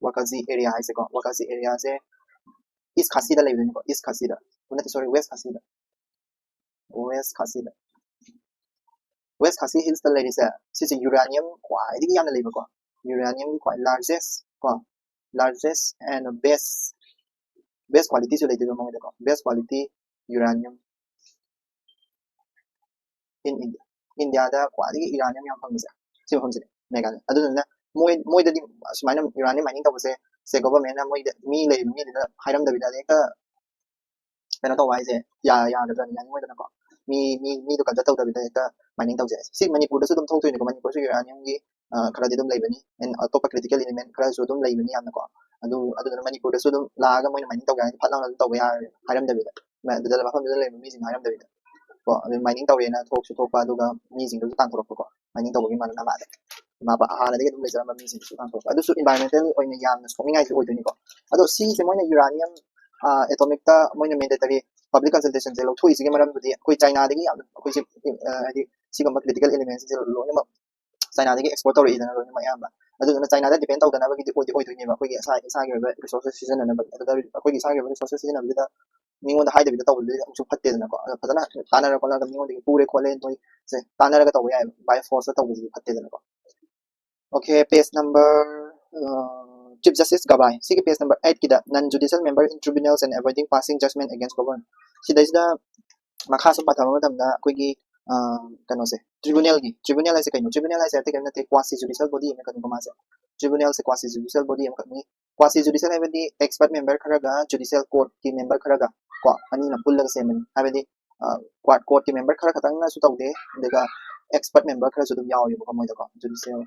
[SPEAKER 1] wakazi area hai se ko wakazi area se East Khasi da leba ni ko East Khasi da sorry West Khasi hills da leba se si uranium khwaidagi yamna leba ko uranium quite largest and best quality so leba mo ko best quality uranium in India da quality uranium yam phang se si phang se Meghalaya adu na moi da di sumaina uranium mining ta se government na moi da mi le mi da hairam da bida ka kana to wai se ya da ni moi da ko mi do kan ta da bida ka mining ta se si manipur da su dum thok tu ni ko manipur su uranium gi khara di dum lai bani and atopa critical element khara su dum lai bani yam na ko adu da manipur da su dum la ga moi mining ta ga phalang da to ya hairam da bida ma da ba pham da lai mi jing hairam da bida ko mining tawre na thok su thok pa aduga mi jing du tang thorok ko mining tawgi man na ma de ma ba ha na de dum le jara mi jing su tang thorok adu su environmental oina yam na somingai su oiduni ko adu si se moina uranium atomic मोइन mandatory public consultation से लौथोइसिगे मरमदुदि अखोई चाइनादगी याम अखोइसे हादि सिगम critical elements से लोइनम चाइनादगी export तौरइदना लोइनम याम अदुना चाइनादा डिपेंड तौदनाबगी ओइदोइनेबा अखोइगे इसागे रिसोर्सेस सिजननबा अदुदा अखोइगे इसागे रिसोर्सेस सिजनबदिदा मिंगोंदा हाइदबिदा तौबदिदा अमसु फत्तेदनाको फदना तानारा कोलागा मिंगोंदगी पूरे खोले नोइ से तानारागा तौबा याय बाय फोर्स तौबदिदा फत्तेदनाको Okay, page number Chief Justice Gabay. See page number 8 kida non-judicial member in tribunals and avoiding passing judgment against government. Sida makha sum pathama matamda akoigi kano se tribunal ase kaino tribunal ase ate kana te quasi judicial body me kanu kama se tribunal se quasi judicial body me kanu quasi judicial habedi expert member kharaga judicial court ki member kharaga ko ani na pullaga se mani habedi court ki member khara khatang na su tawde daga expert member khara su dum yaw yo ko moy da ko judicial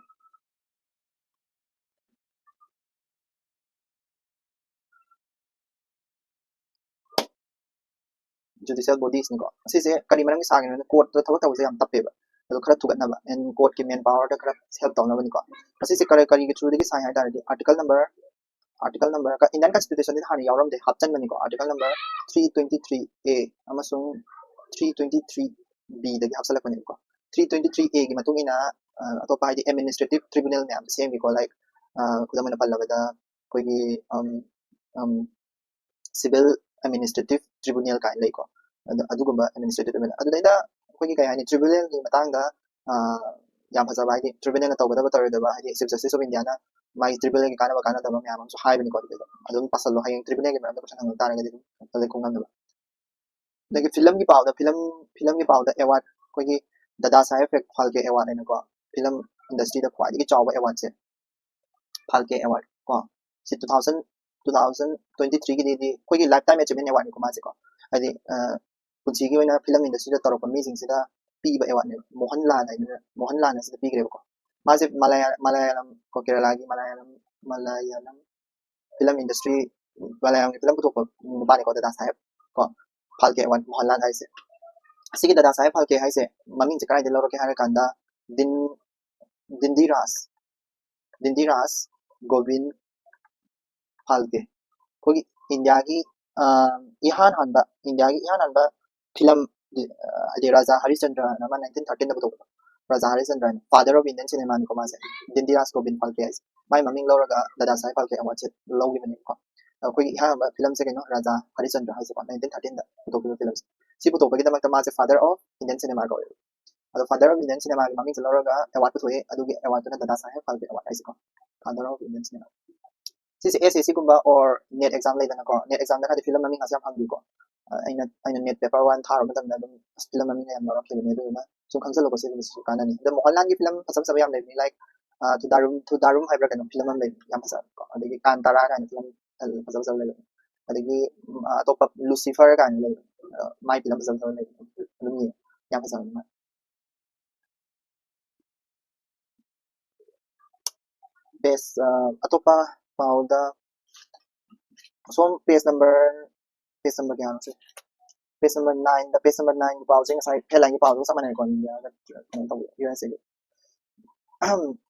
[SPEAKER 1] judicial bodies ni ko asise kari marang sa ngin court to thawak tawse yam tappe ba ado khara thugat na ba and court ki main power da khara help tawna ba ni ko asise kare kari ki through de sai ha da article number ka Indian constitution ni hani yawram de hapchan ba ni ko article number 323A amasung 323B da hapsala ko ni ko 323A gi matung ina atopa haidi administrative tribunal me am same ko like kudamana pallabada koi gi civil administrative tribunal kai lai ko adugumba administrative tribunal adudaida koi kai hani tribunal gi matangda yam phajaba haidi tribunal na tawbada ba tawreda haidi chief justice of India na mai tribunal gi kana dama myam so hai bani ko adum pasallo hayeng tribunal gi maram ko sanang taraga di tale kongam da lagi film gi pawda award koi gi dada saheb phalke award ne ko film industry da khwai gi chawba award se phalke award ko si 2023 की दी कोई lifetime achievement award को मासे को हादि पुंसी की वना film industry दा तरोप मी जिंग सिदा पीबा अवार्ड ने मोहनलाल से पीगरे को मासे मलयालम को केरला की मलयालम फिल्म इंडस्ट्री मलयालम की फिल्म को तो बाने को दादा साहेब को फाल्के अवार्ड मोहनलाल हाइसे सिगी दादा साहेब फाल्के हाइसे ममिंग से काय दे लरो के हारे कांदा दिन दिंदीरास गोविंद फाल्के कोई इंडिया की इहान हनबा फिल्म राजा हरिश्चंद्र नामा 1913 da buto Raja Harishchandra father of Indian cinema को मासे दिंदीरास गोविंद फाल्के है माय ममिंग लौरगा दादा साहेब फाल्के अवार्ड से लौगी बने को कोई इहान फिल्म से केनो राजा हरिश्चंद्र है 1913 da buto film si buto bagi damak मासे फादर ऑफ इंडियन सिनेमा को अदो फादर ऑफ इंडियन सिनेमा ममिंग से लौरगा अवार्ड पुथोए अदुगे अवार्ड ना दादा साहेब फाल्के अवार्ड है फादर ऑफ इंडियन सिनेमा सिसे SSC गुम्बा और नेट एग्जाम लेदना को नेट एग्जाम दा फिल्म ममिंग हसियाम फंगी को अइना नेट पेपर 1 थार मतम दा फिल्म ममिंग याम लौरक खेबने दुना सो खंगसल को से कानानी द मोहनलाल की फिल्म फसम सब याम लेनी लाइक टू दारूम हाइब्रा कनो फिल्म हम ले याम फसा को अदगी कांतारा का फिल्म फसम सब ले अदगी अतोप लूसीफर का ले माय फिल्म फसम सब ले दुनी याम फसा बेस अतोपा पाउदा so page number क्या है page number 9 the page number 9 पाउ चाहिँ साइ हेडलाइन की पाउ sama ne kon ya to USA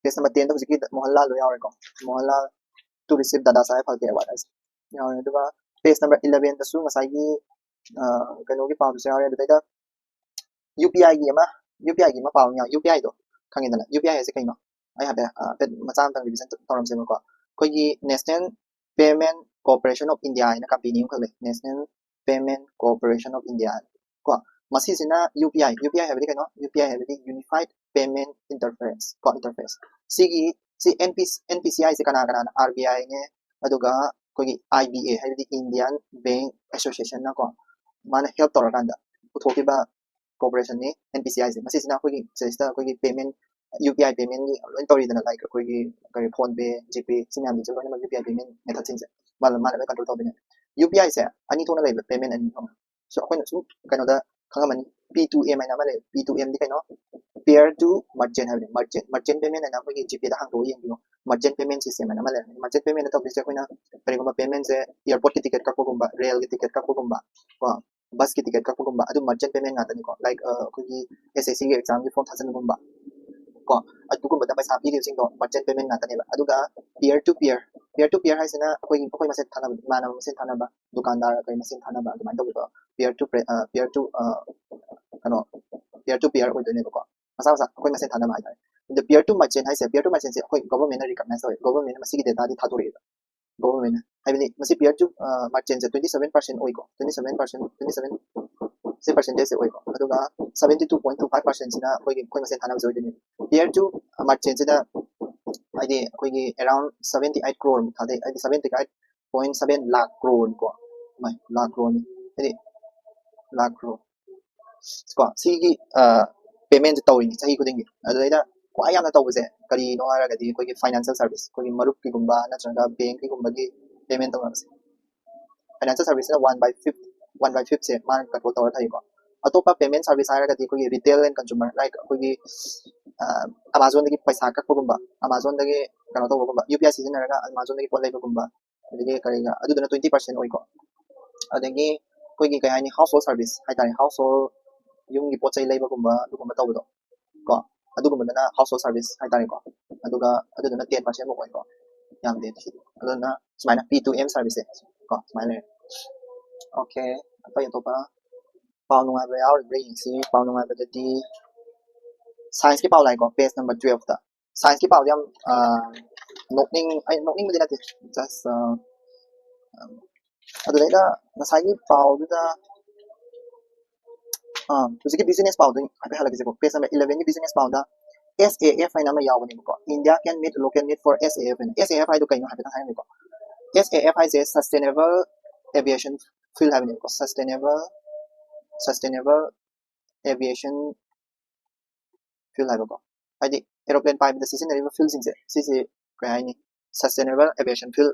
[SPEAKER 1] page number 10 to hujiki mohanlal lo yawe ko mohanlal to receive dada sai phal ke award yawe aduga page number 11 da su ngasai gi kano ki pau se yawe da UPI gi ma pau nya UPI to khangidana UPI ase kaino ai habe pet macam tang revision toram se ko koi gi national payment corporation of India ina company ko le national payment corporation of India ko masi sina UPI habe kaino UPI habe unified payment interface si NPCI se kana RBI ne aduga koi gi IBA habe Indian Bank Association na ko mana help torakanda uthoki ba corporation ni NPCI se masi sina koi gi sesta koi gi payment UPI payment ni loin tori dana like koi gi kari phone pay GPay sinam ni jolo ni UPI payment method sin se mala control to bine UPI se ani thona lai payment ani hom so akoi su kano da khangamani P2M ai na male P2M di kaino peer to merchant have merchant payment na koi gi GPay da hang do yeng no merchant payment system na male merchant payment to bise koi na kari gumba payment se airport ki ticket ka ko gumba rail ki ticket ka ko gumba ko bus ki ticket ka ko gumba adu merchant payment na ta ni ko like koi gi SSC ki exam ki form thasan gumba ko ꯑꯗꯨꯒꯨꯝꯕꯗ ꯄꯩꯁꯥ ꯄꯤꯔꯤꯕꯁꯤꯡꯗꯣ ꯃꯔꯆꯦꯟ payment ꯉꯥꯛꯇꯅꯦꯕ ꯑꯗꯨꯒ pair two pair ꯍꯥꯏꯁꯤꯅ ꯑꯩꯈꯣꯏ ꯃꯁꯦꯟ ꯊꯥꯅꯕ ꯏꯃꯥꯟꯅꯕ ꯃꯁꯦꯟ ꯊꯥꯅꯕ ꯗꯨꯀꯥꯟꯗꯥꯔ ꯀꯩ ꯃꯁꯦꯟ ꯊꯥꯅꯕ ꯑꯗꯨꯃꯥꯏꯅ ꯇꯧꯕꯗꯣ ꯄꯤꯌꯔ ꯇꯨ ꯀꯩꯅꯣ ꯄꯤꯌꯔ ꯇꯨ ꯄꯤꯌꯔ ꯑꯣꯏꯗꯣꯏꯅꯦꯕꯀꯣ ꯃꯁꯥ ꯃꯁꯥ ꯑꯩꯈꯣꯏ ꯃꯁꯦꯟ ꯊꯥꯅꯕ ꯍꯥꯏꯇꯥꯔꯦ ꯑꯗ ꯄꯤꯌꯔ ꯇꯨ ꯃꯔꯆꯦꯟ ꯍꯥꯏꯁꯦ ꯄꯤꯌꯔ ꯇꯨ ꯃꯔꯆꯦꯟꯁꯦ ꯑꯩꯈꯣꯏ ꯒꯣꯚꯔꯟꯃꯦꯟꯠꯅ ꯔꯤꯀꯒꯅꯥꯏꯖ ꯇꯧꯋꯦ ꯒꯣꯚꯔꯟꯃꯦꯟꯠꯅ ꯃꯁꯤꯒꯤ ꯗꯦꯇꯥꯗꯤ ꯊꯥꯗꯣꯔꯛꯑꯦꯕ ꯒꯣꯚꯔꯟꯃꯦꯟꯠꯅ ꯍꯥꯏꯕꯗꯤ ꯃꯁꯤ ꯄꯤꯌꯔ ꯇꯨ ꯃꯔꯆꯦꯟꯁꯦ 27% ꯑꯣꯏꯀꯣ 27% percentage ꯑꯣꯏꯀꯣ ꯑꯗꯨꯒ 72.25%ꯁꯤꯅ ꯑꯩꯈꯣꯏ ꯃꯁꯦꯟ ꯊꯥꯅꯕꯁꯦ ꯑꯣꯏꯗꯣꯏꯅꯦ ꯄꯤꯌꯔ ꯇꯨ ꯃꯔꯆꯦꯟꯁꯤꯗ ꯍꯥꯏꯗꯤ ꯑꯩꯈꯣꯏꯒꯤ ꯑꯦꯔꯥꯎꯟ 78 crore ꯃꯨꯛ ꯊꯥꯗꯩ ꯍꯥꯏꯗꯤ 78.7 lakh crore ꯀꯣ lakh crore ꯍꯥꯏꯗꯤ lakh crore ꯀꯣ ꯁꯤꯒꯤ ꯄꯦꯃꯦꯟꯁꯦ ꯇꯧꯔꯤꯅꯤ ꯆꯍꯤ ꯈꯨꯗꯤꯡꯒꯤ ꯑꯗꯨꯗꯩꯗ ꯈ꯭ꯋꯥꯏ ꯌꯥꯝꯅ ꯇꯧꯕꯁꯦ ꯀꯔꯤꯅꯣ ꯍꯥꯏꯔꯒꯗꯤ ꯑꯩꯈꯣꯏꯒꯤ ꯐꯥꯏꯅꯥꯟꯁꯤꯌꯦꯜ ꯁꯥꯔꯚꯤꯁ ꯑꯩꯈꯣꯏꯒꯤ ꯃꯔꯨꯞꯀꯤꯒꯨꯝꯕ ꯅꯠꯇ꯭ꯔꯒ ꯕꯦꯡꯀꯤꯒꯨꯝꯕꯒꯤ ꯄꯦꯃꯦꯟ ꯇꯧꯅꯕꯁꯦ ꯐꯥꯏꯅꯥꯟꯁꯤꯌꯦꯜ ꯁꯥꯔꯚꯤꯁꯁꯤꯅ 1/5ꯁꯦ ꯃꯥꯅ ꯀꯟꯇ꯭ꯔꯣꯜ ꯇꯧꯔ ꯊꯝꯃꯤꯀꯣ ꯑꯇꯣꯞꯄ ꯄꯦꯃꯦꯟ ꯁꯥꯔꯚꯤꯁ ꯍꯥꯏꯔꯒꯗꯤ ꯑꯩꯈꯣꯏꯒꯤ ꯔꯤꯇꯦꯜ ꯑꯦꯟ ꯀꯟꯖꯨꯃꯔ ꯂꯥꯏꯛ ꯑꯩꯈꯣꯏꯒꯤ ꯑꯃꯥꯖꯣꯟꯗꯒꯤ ꯄꯩꯁꯥ ꯀꯛꯄꯒꯨꯝꯕ ꯑꯃꯥꯖꯣꯟꯗꯒꯤ ꯀꯩꯅꯣ ꯇꯧꯕꯒꯨꯝꯕ UPI ꯁꯤꯖꯤꯟꯅꯔꯒ ꯑꯃꯥꯖꯣꯟꯗꯒꯤ ꯄꯣꯠ ꯂꯩꯕꯒꯨꯝꯕ ꯑꯗꯒꯤ ꯀꯔꯤꯒ ꯑꯗꯨꯗꯨꯅ 20% ꯑꯣꯏꯀꯣ ꯑꯗꯒꯤ ꯑꯩꯈꯣꯏꯒꯤ ꯀꯩ ꯍꯥꯏꯅꯤ ꯍꯥꯎꯁ ꯍꯣꯜ ꯁꯥꯔꯚꯤꯁ ꯍꯥꯏꯇꯥꯔꯦ ꯍꯥꯎꯁ ꯍꯣꯜ ꯌꯨꯝꯒꯤ ꯄꯣꯠ ꯆꯩ ꯂꯩꯕꯒꯨꯝꯕ ꯑꯗꯨꯒꯨꯝꯕ ꯇꯧꯕꯗꯣ ꯀꯣ ꯑꯗꯨꯒꯨꯝꯕꯗꯅ ꯍꯥꯎꯁ ꯍꯣꯜ ꯁꯥꯔꯚꯤꯁ ꯍꯥꯏꯇꯥꯔꯦꯀꯣ ꯑꯗꯨꯒ ꯑꯗꯨꯗꯨꯅ 10% ꯑꯃꯨꯛ ꯑꯣꯏꯀꯣ ꯌꯥꯝꯗꯦ ꯑꯗꯨꯅ ꯁꯨꯃꯥꯏꯅ P2M ꯁꯥꯔꯚꯤꯁꯁꯦ ꯀꯣ ꯁꯨꯃꯥꯏꯅ ꯂꯩꯔꯦ ꯑꯣꯀꯦ ꯑꯇꯣꯞꯄ ꯄꯥꯎ ꯅꯨꯡꯉꯥꯏꯕ ꯌꯥꯎꯔꯤꯕ꯭ꯔꯥ ꯌꯦꯡꯁꯤ ꯄꯥꯎ ꯅꯨꯡꯉꯥꯏꯕꯗꯗꯤ ꯁꯥꯏꯟꯁꯀꯤ ꯄꯥꯎ ꯂꯥꯛꯏꯀꯣ ꯄꯦꯖ ꯅꯝꯕꯔ 12ꯗ ꯁꯥꯏꯟꯁꯀꯤ ꯄꯥꯎꯗꯤ ꯌꯥꯝ ꯅꯣꯛꯅꯤꯡꯕꯗꯤ ꯅꯠꯇꯦ ꯖꯁ ꯑꯗꯨꯗꯩꯗ ꯉꯁꯥꯏꯒꯤ ꯄꯥꯎꯗꯨꯗ ꯍꯧꯖꯤꯛꯀꯤ ꯕꯤꯖꯤꯅꯦꯁ ꯄꯥꯎꯗ ꯍꯥꯏꯐꯦꯠ ꯍꯜꯂꯛꯀꯦꯁꯦꯀꯣ ꯄꯦꯖ ꯅꯝꯕꯔ 11ꯒꯤ ꯕꯤꯖꯤꯅꯦꯁ ꯄꯥꯎꯗ SAF ꯍꯥꯏꯅ ꯑꯃ ꯌꯥꯎꯕꯅꯦꯕꯀꯣ ꯏꯟꯗꯤꯌꯥ ꯀꯦꯟ ꯃꯤꯠ ꯂꯣꯀꯦꯜ ꯅꯤꯗ ꯐꯣꯔ SAF ꯍꯥꯏꯅ SAF ꯍꯥꯏꯗꯣ ꯀꯩꯅꯣ ꯍꯥꯏꯐꯦꯠ ꯍꯥꯏꯔꯝꯃꯦꯀꯣ SAF ꯍꯥꯏꯁꯦ ꯁꯁꯇꯦꯅꯦꯕꯜ ꯑꯦꯚꯤꯌꯦꯁꯟ ꯐꯤꯜ ꯍꯥꯏꯕꯅꯦꯕꯀꯣ ꯁꯁꯇꯦꯅꯦꯕꯜ ꯑꯦꯚꯤꯌꯦꯁꯟ ꯐꯤꯜ ꯍꯥꯏꯕꯀꯣ ꯍꯥꯏꯗꯤ ꯑꯦꯔꯣꯄ꯭ꯂꯦꯟ ꯄꯥꯏꯕꯗ ꯁꯤꯖꯤꯟꯅꯔꯤꯕ ꯐꯤꯜꯁꯤꯡꯁꯦ ꯁꯤꯁꯦ ꯀꯩ ꯍꯥꯏꯅꯤ ꯁꯁꯇꯦꯅꯦꯕꯜ ꯑꯦꯚꯤꯌꯦꯁꯟ ꯐꯤꯜ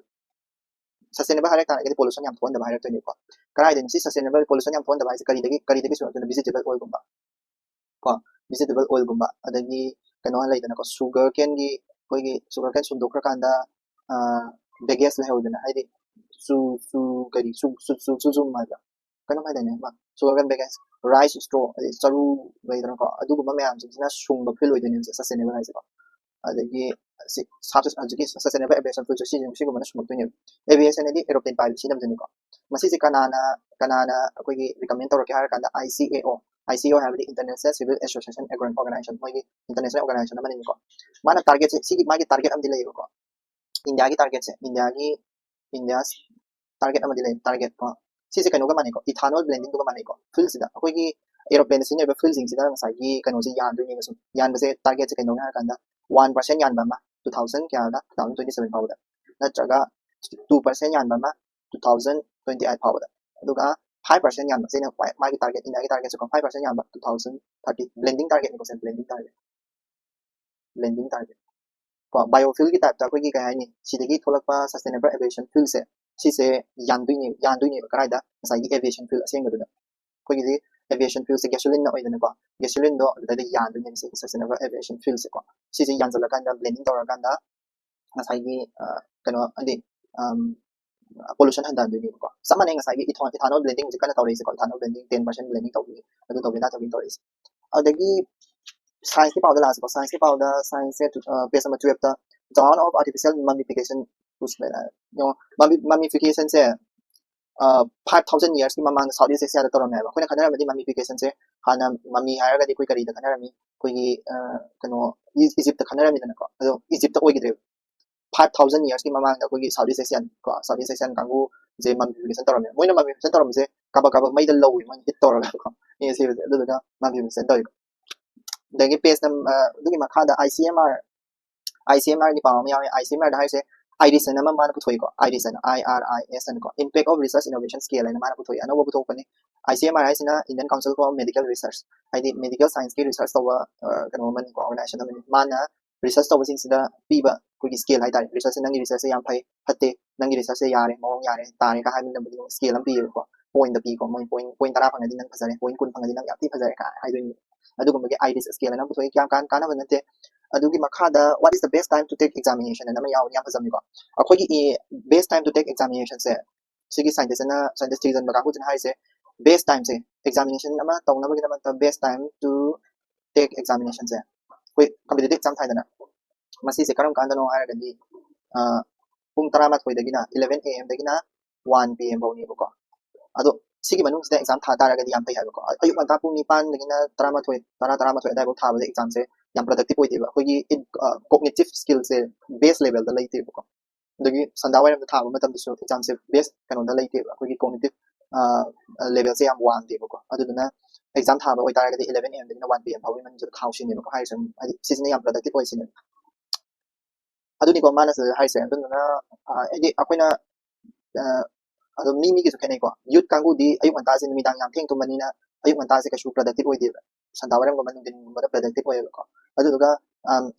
[SPEAKER 1] ꯁꯁꯇꯦꯅꯦꯕꯜ ꯍꯥꯏꯔ ꯇꯥꯔꯒꯗꯤ ꯄꯣꯂꯨꯁꯟ ꯌꯥꯝ ꯊꯣꯛꯍꯟꯗꯕ ꯍꯥꯏꯔꯛꯇꯣꯏꯅꯦꯀꯣ ꯀꯗꯥꯏꯗꯅꯣ ꯁꯤ ꯁꯁꯇꯦꯅꯦꯕꯜ ꯄꯣꯂꯨꯁꯟ ꯌꯥꯝ ꯊꯣꯛꯍꯟꯗꯕ ꯍꯥꯏꯁꯦ ꯀꯔꯤꯗꯒꯤ ꯁꯨꯔꯛꯇꯣꯏꯅꯣ ꯚꯤꯖꯤꯇꯦꯕꯜ ꯑꯣꯏꯜꯒꯨꯝꯕ ꯀꯣ ꯚꯤꯖꯤꯇꯦꯕꯜ ꯑꯣꯏꯜꯒꯨꯝꯕ ꯑꯗꯒꯤ ꯀꯩꯅꯣ ꯂꯩꯗꯅꯀꯣ ꯁꯨꯒꯔ ꯀꯦꯟꯒꯤ ꯑꯩꯈꯣꯏꯒꯤ ꯁꯨꯒꯔ ꯀꯦꯟ ꯁꯨꯝꯗꯣꯛꯈ꯭ꯔꯀꯥꯟꯗ ꯕꯦꯒꯦꯁ ꯂꯩꯍꯧꯗꯅ ꯍꯥꯏꯗꯤ ꯆꯨꯖꯨꯝ ꯍꯥꯏꯕ ꯀꯩꯅꯣꯝ ꯍꯥꯏꯗꯥꯏꯅꯦ ꯁꯨꯒꯔ ꯀꯦꯟ ꯕꯦꯒꯦꯁ ꯔꯥꯏꯁ ꯁ꯭ꯇ꯭ꯔꯣ ꯑꯗꯩ ꯆꯔꯨ ꯂꯩꯗꯅꯀꯣ ꯑꯗꯨꯒꯨꯝꯕ ꯃꯌꯥꯝꯁꯤꯡꯁꯤꯅ ꯁꯨꯡꯕ ꯐꯤꯜ ꯑꯣꯏꯗꯣꯏꯅꯦꯕ ꯁꯁꯇꯦꯅꯦꯕꯜ ꯍꯥꯏꯁꯦꯀꯣ ꯑꯗꯒꯤ ꯍꯧꯖꯤꯛꯀꯤ ꯁꯁꯇꯦꯅꯦꯕꯜ ꯑꯦꯚꯤꯌꯦꯁꯟ ꯐꯤꯜꯁꯦ ꯁꯤꯒꯨꯝꯕꯅ ꯁꯨꯡꯂꯛꯇꯣꯏꯅꯦꯕ ꯑꯦꯚꯤꯌꯦꯁꯟ ꯍꯥꯏꯗꯤ ꯑꯦꯔꯣꯄ꯭ꯂꯦꯟ ꯄꯥꯏꯕ ꯁꯤꯖꯤꯟꯅꯕꯗꯨꯅꯤꯀꯣ ꯃꯁꯤꯁꯦ ꯀꯅꯥꯅ ꯑꯩꯈꯣꯏꯒꯤ ꯔꯤꯀꯃꯦꯟ ꯇꯧꯔꯛꯀꯦ ꯍꯥꯏꯔꯀꯥꯟꯗ ICAO ꯍꯥꯏꯕꯗꯤ ꯏꯟꯇꯔꯅꯦꯁꯅꯦꯜ ꯁꯤꯚꯤꯜ ꯑꯦꯁꯣꯁꯤꯌꯦꯁꯟ ꯑꯣꯔꯒꯅꯥꯏꯖꯦꯁꯟ ꯃꯣꯏꯒꯤ ꯏꯟꯇꯔꯅꯦꯁꯅꯦꯜ ꯑꯣꯔꯒꯅꯥꯏꯖꯦꯁꯟ ꯑꯃꯅꯤꯀꯣ ꯃꯥꯅ ꯇꯥꯔꯒꯦꯠꯁꯦ ꯁꯤꯒꯤ ꯃꯥꯒꯤ ꯇꯥꯔꯒꯦꯠ ꯑꯃꯗꯤ ꯂꯩꯌꯦꯕꯀꯣ ꯏꯟꯗꯤꯌꯥꯒꯤ ꯇꯥꯔꯒꯦꯠꯁꯦ ꯏꯟꯗꯤꯌꯥ ꯇꯥꯔꯒꯦꯠ ꯑꯃꯗꯤ ꯂꯩ ꯇꯥꯔꯒꯦꯠ ꯀꯣ ꯁꯤꯁꯦ ꯀꯩꯅꯣꯒ ꯃꯥꯟꯅꯩꯀꯣ ꯏꯊꯥꯅꯣꯜ ꯕ꯭ꯂꯦꯟꯗꯤꯡꯗꯨꯒ ꯃꯥꯟꯅꯩꯀꯣ ꯐꯤꯜꯁꯤꯗ ꯑꯩꯈꯣꯏꯒꯤ ꯑꯦꯔꯣꯄ꯭ꯂꯦꯟꯗ ꯁꯤꯖꯤꯟꯅꯔꯤꯕ ꯐꯤꯜꯁꯤꯡꯁꯤꯗ ꯉꯁꯥꯏꯒꯤ ꯀꯩꯅꯣꯁꯦ ꯌꯥꯟꯗꯣꯏꯅꯦꯕ ꯁꯨꯝ ꯌꯥꯟꯕꯁꯦ ꯇꯥꯔꯒꯦꯠꯁꯦ ꯀꯩꯅꯣꯅꯦ ꯍꯥꯏꯔꯀꯥꯟꯗ 1% ꯌꯥꯟꯕ ꯑꯃ 2027 ꯐꯥꯎꯕꯗ ꯅꯠꯇ꯭ꯔꯒ 2% ꯌꯥꯟꯕ ꯑꯃ 2028 ꯐꯥꯎꯕꯗ ꯑꯗꯨꯒ 5% ꯌꯥꯟꯕ ꯁꯤꯅ ꯃꯥꯒꯤ ꯇꯥꯔꯒꯦꯠ ꯏꯟꯗꯤꯌꯥꯒꯤ ꯇꯥꯔꯒꯦꯠꯁꯦ 5% ꯌꯥꯟꯕ 2030 ꯕ꯭ꯂꯦꯟꯗꯤꯡ ꯇꯥꯔꯒꯦꯠꯅꯤꯀꯣ ꯁꯦ ꯕ꯭ꯂꯦꯟꯗꯤꯡ ꯇꯥꯔꯒꯦꯠ ꯀꯣ ꯕꯥꯏꯑꯣꯐꯤꯜꯒꯤ ꯇꯥꯏꯞꯇ ꯑꯩꯈꯣꯏꯒꯤ ꯀꯩ ꯍꯥꯏꯅꯤ ꯁꯤꯗꯒꯤ ꯊꯣꯛꯂꯛꯄ ꯁꯁꯇꯦꯅꯦꯕꯜ ꯑꯦꯚꯤꯌꯦꯁꯟ ꯐꯤꯜꯁꯦ ꯁꯤꯁꯦ ꯌꯥꯟꯗꯣꯏꯅꯦꯕ ꯀꯗꯥꯏꯗ ꯉꯁꯥꯏꯒꯤ ꯑꯦꯚꯤꯌꯦꯁꯟ ꯐꯤꯜ ꯑꯁꯦꯡꯕꯗꯨꯗ ꯑꯩꯈꯣꯏꯒꯤꯗꯤ ꯑꯦꯚꯤꯌꯦꯁꯟ ꯐꯤꯜꯁꯦ ꯒꯦꯁꯣꯂꯤꯟꯅ ꯑꯣꯏꯗꯅꯀꯣ ꯒꯦꯁꯣꯂꯤꯟꯗꯣ ꯑꯗꯨꯗ ꯌꯥꯟꯗꯣꯏꯅꯦꯕ ꯁꯤ ꯁꯁꯇꯦꯅꯦꯕꯜ ꯑꯦꯚꯤꯌꯦꯁꯟ ꯐꯤꯜꯁꯦꯀꯣ ꯁꯤꯁꯦ ꯌꯥꯟꯁꯤꯜꯂꯀꯥꯟꯗ ꯕ꯭ꯂꯦꯟꯗꯤꯡ ꯇꯧꯔꯀꯥꯟꯗ ꯉꯁꯥꯏꯒꯤ ꯀꯩꯅꯣ ꯍꯥꯏꯗꯤ ꯄꯣꯂꯨꯁꯟ ꯍꯟꯊꯍꯟꯗꯣꯏꯅꯦꯕꯀꯣ ꯆꯞ ꯃꯥꯟꯅꯩ ꯉꯁꯥꯏꯒꯤ ꯏꯊꯥꯅꯣꯜ ꯕ꯭ꯂꯦꯟꯗꯤꯡ ꯍꯧꯖꯤꯛ ꯀꯟꯅ ꯇꯧꯔꯛꯏꯁꯦꯀꯣ ꯏꯊꯥꯅꯣꯜ ꯕ꯭ꯂꯦꯟꯗꯤꯡ 10% ꯕ꯭ꯂꯦꯟꯗꯤꯡ ꯇꯧꯕꯤ ꯑꯗꯨ ꯇꯧꯕꯤ ꯑꯗꯥ ꯇꯧꯕꯤ ꯇꯧꯔꯛꯏꯁꯦ ꯑꯗꯒꯤ साइंस के पाउडर लास्ट साइंस के पाउडर साइंस से page number 12 the dawn of artificial mummification उसमें नो mummification से 5000 years की ममांग साउथ ईस्ट एशिया तौर में कोई खनर में mummification से हाना मम्मी हायरगा कोई करी खनर में कोई कनो इजिप्ट खनर में दनको अदो इजिप्ट ओइगिदे 5000 years की ममांग कोई साउथ ईस्ट एशियन कांगू जे mummification तौर में मोइना mummification तौर में से कब मई द लो मन हिट तौर को ये से अदुगा mummification तौर दगी पेज नम दुगी मखादा ICMR की पाव में यावे ICMR दा है iris na man puthoi ko iris na IRIS ko impact of research innovation scale na man puthoi ana wo puthoi pani ICMR is na Indian Council for Medical Research haidi medical science ki research tawa kano man ko organization na mana research tawa sing sida piba ko scale hai dai research nang research yam phai phatte nang research yare mong yare tare ka hamin na scale am pi ko point da pi ko moi point tara phangadi nang phasare point kun phangadi nang yati phasare ka hai doi adugumagi iris scale na puthoi kyam kan kana banate अदुगी मखादा what is the best time to take examination and याव याम फजमनिको अखोगी best time to take examination से सिगी scientist reason बगा कुछ high से best time से examination अमा तौना बगिना मत best time to take examination से ꯑꯩꯈꯣꯏ ꯀꯝꯄꯤꯇꯤꯇꯤꯚ ꯑꯦꯛꯖꯥꯝ ꯊꯥꯏꯗꯅ ꯃꯁꯤꯁꯦ ꯀꯔꯝ ꯀꯥꯟꯗꯅꯣ ꯍꯥꯏꯔꯒꯗꯤ ꯄꯨꯡ 11:00ꯗꯒꯤꯅ 11 AM ꯗꯒꯤꯅ 1 PM ꯐꯥꯎꯅꯦꯕꯀꯣ ꯑꯗꯣ ꯁꯤꯒꯤ ꯃꯅꯨꯡꯁꯤꯗ ꯑꯦꯛꯖꯥꯝ ꯊꯥ ꯇꯥꯔꯒꯗꯤ ꯌꯥꯝ ꯐꯩ ꯍꯥꯏꯕꯀꯣ ꯑꯌꯨꯛ ꯉꯟꯇꯥ ꯄꯨꯡ 9ꯗꯒꯤꯅ 11 ꯑꯗꯥꯏꯐꯥꯎ ꯊꯥꯕꯗ ꯑꯦꯛꯖꯥꯝꯁꯦ ꯌꯥꯝ ꯄ꯭ꯔꯗꯛꯇꯤꯚ ꯑꯣꯏꯗꯦꯕ ꯑꯩꯈꯣꯏꯒꯤ ꯀꯣꯒꯅꯤꯇꯤꯚ ꯁ꯭ꯀꯤꯜꯁꯦ ꯕꯦꯁ ꯂꯦꯚꯦꯜꯗ ꯂꯩꯇꯦꯕꯀꯣ ꯑꯗꯒꯤ ꯁꯟꯗꯥꯋꯥꯏꯔꯝꯗ ꯊꯥꯕ ꯃꯇꯝꯗꯁꯨ ꯑꯦꯛꯖꯥꯝꯁꯦ ꯕꯦꯁ ꯀꯩꯅꯣꯗ ꯂꯩꯇꯦꯕ ꯑꯩꯈꯣꯏꯒꯤ ꯀꯣꯒꯅꯤꯇꯤꯚ ꯂꯦꯚꯦꯜꯁꯦ ꯌꯥꯝ ꯋꯥꯡꯗꯦꯕꯀꯣ ꯑꯗꯨꯗꯨꯅ ꯑꯦꯛꯖꯥꯝ ꯊꯥꯕ ꯑꯣꯏꯇꯥꯔꯒꯗꯤ 11 AM ꯗꯒꯤꯅ 1 PM ꯐꯥꯎꯒꯤ ꯃꯅꯨꯡꯁꯤꯗ ꯊꯥꯎ ꯁꯤꯅꯦꯕꯀꯣ ꯍꯥꯏꯔꯤꯁꯦ ꯍꯥꯏꯗꯤ ꯁꯤꯁꯤꯅ ꯌꯥꯝ ꯄ꯭ꯔꯗꯛꯇꯤꯚ ꯑꯣꯏ ꯁꯤꯅꯦꯕ ꯑꯗꯨꯅꯤꯀꯣ ꯃꯥꯅ ꯁꯤꯗ ꯍꯥꯏꯔꯤꯁꯦ ꯑꯗꯨꯗꯨꯅ ꯍꯥꯏꯗꯤ ꯑꯩꯈꯣꯏꯅ ꯑꯗꯣ ꯃꯤꯒꯤꯁꯨ ꯈꯦꯠꯅꯩꯀꯣ ꯌꯨꯠ ꯀꯥꯡꯕꯨꯗꯤ ꯑꯌꯨꯛ ꯉꯟꯇꯥꯁꯦ ꯅꯨꯃꯤꯗꯥꯡ ꯌꯥꯝ ꯊꯦꯡ ꯇꯨꯝꯕꯅꯤꯅ ꯑꯌꯨꯛ ꯉꯟꯇꯥꯁꯦ ꯀꯩꯁꯨ ꯄ꯭ꯔꯗꯛꯇꯤꯚ ꯑꯣꯏꯗꯦꯕ ꯁꯟꯗꯥꯋꯥꯏꯔꯝꯒꯨꯝꯕ ꯅꯨꯡꯊꯤꯟꯒꯨꯝꯕꯗ ꯄ꯭ꯔꯗꯛꯇꯤꯚ ꯑꯣꯏꯌꯦꯕꯀꯣ ꯑꯗꯨꯗꯨꯒ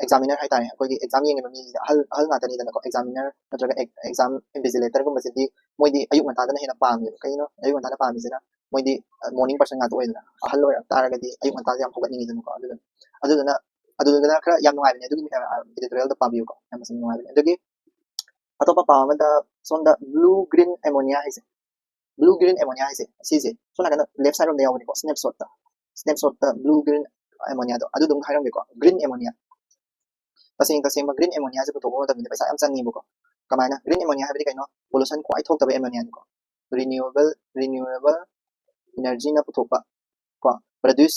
[SPEAKER 1] ꯑꯦꯛꯖꯥꯃꯤꯅꯔ ꯍꯥꯏꯇꯥꯔꯦ ꯑꯩꯈꯣꯏꯒꯤ ꯑꯦꯛꯖꯥꯝ ꯌꯦꯡꯉꯤꯕ ꯃꯤꯁꯤꯗ ꯑꯍꯜ ꯉꯥꯛꯇꯅꯤꯗꯅꯀꯣ ꯑꯦꯛꯖꯥꯃꯤꯅꯔ ꯅꯠꯇ꯭ꯔꯒ ꯑꯦꯛꯖꯥꯝ ꯏꯟꯚꯤꯖꯤꯂꯦꯇꯔꯒꯨꯝꯕꯁꯤꯗꯤ ꯃꯣꯏꯗꯤ ꯑꯌꯨꯛ ꯉꯟꯇꯥꯗꯅ ꯍꯦꯟꯅ ꯄꯥꯝꯃꯦꯕ ꯀꯩꯅꯣ ꯑꯌꯨꯛ ꯉꯟꯇꯥꯅ ꯄꯥꯝꯃꯤꯁꯤꯅ ꯃꯣꯏꯗꯤ ꯃꯣꯔꯅꯤꯡ ꯄꯔꯁꯟ ꯉꯥꯛꯇ ꯑꯣꯏꯗꯅ ꯑꯍꯜ ꯑꯣꯏꯔꯛ ꯇꯥꯔꯒꯗꯤ ꯑꯌꯨꯛ ꯉꯟꯇꯥꯁꯦ ꯌꯥꯝ ꯍꯧꯒꯠꯅꯤꯡꯉꯤꯗꯅꯀꯣ ꯑꯗꯨꯗꯨꯅ ꯈꯔ ꯌꯥꯝ ꯅꯨꯡꯉꯥꯏꯕꯅꯦ ꯑꯗꯨꯒꯤ ꯏꯗꯤꯇꯣꯔꯤꯌꯦꯜꯗ ꯄꯥꯕꯤꯌꯨꯀꯣ ꯌꯥꯝ ꯃꯁꯤꯡ ꯅꯨꯡꯉꯥꯏꯕꯅꯦ ꯑꯗꯒꯤ ꯑꯇꯣꯞꯄ ꯄꯥꯎ ꯑꯃꯗ ꯁꯣꯝꯗ ꯕ꯭ꯂꯨ ꯒ꯭ꯔꯤꯟ ꯑꯦꯃꯣꯅꯤꯌꯥ ꯍꯥꯏꯁꯦ ꯕ꯭ꯂꯨ ꯒ꯭ꯔꯤꯟ ꯑꯦꯃꯣꯅꯤꯌꯥ ꯍꯥꯏꯁꯦ ꯁꯤꯁꯦ ꯁꯣꯝ ꯅꯥꯀꯟꯗ ꯂꯦꯐ ꯁꯥꯏड ꯔꯣꯝꯗ ꯌꯥꯎꯕꯅꯤꯀꯣ ꯁ꯭ꯅꯦꯞꯁꯣꯠꯇ ꯕ꯭ꯂꯨ ꯒ꯭ꯔꯤꯟ ꯑꯦꯃꯣꯅꯤꯌꯥꯗꯣ ꯑꯗꯨꯗꯨꯝ ꯍꯥꯏꯔꯝꯒꯦꯀꯣ ꯒ꯭ꯔꯤꯟ ꯑꯦꯃꯣꯅꯤꯌꯥ तसेंग ग्रीन एमोनिया से पुथोको मतलब पैसा याम चंगीबको कमायना ग्रीन एमोनिया हाबदि कइनो पोल्यूशन क्वाइ थोकतबे एमोनिया को रिन्यूएबल एनर्जी ना पुथोकपा को प्रोड्यूस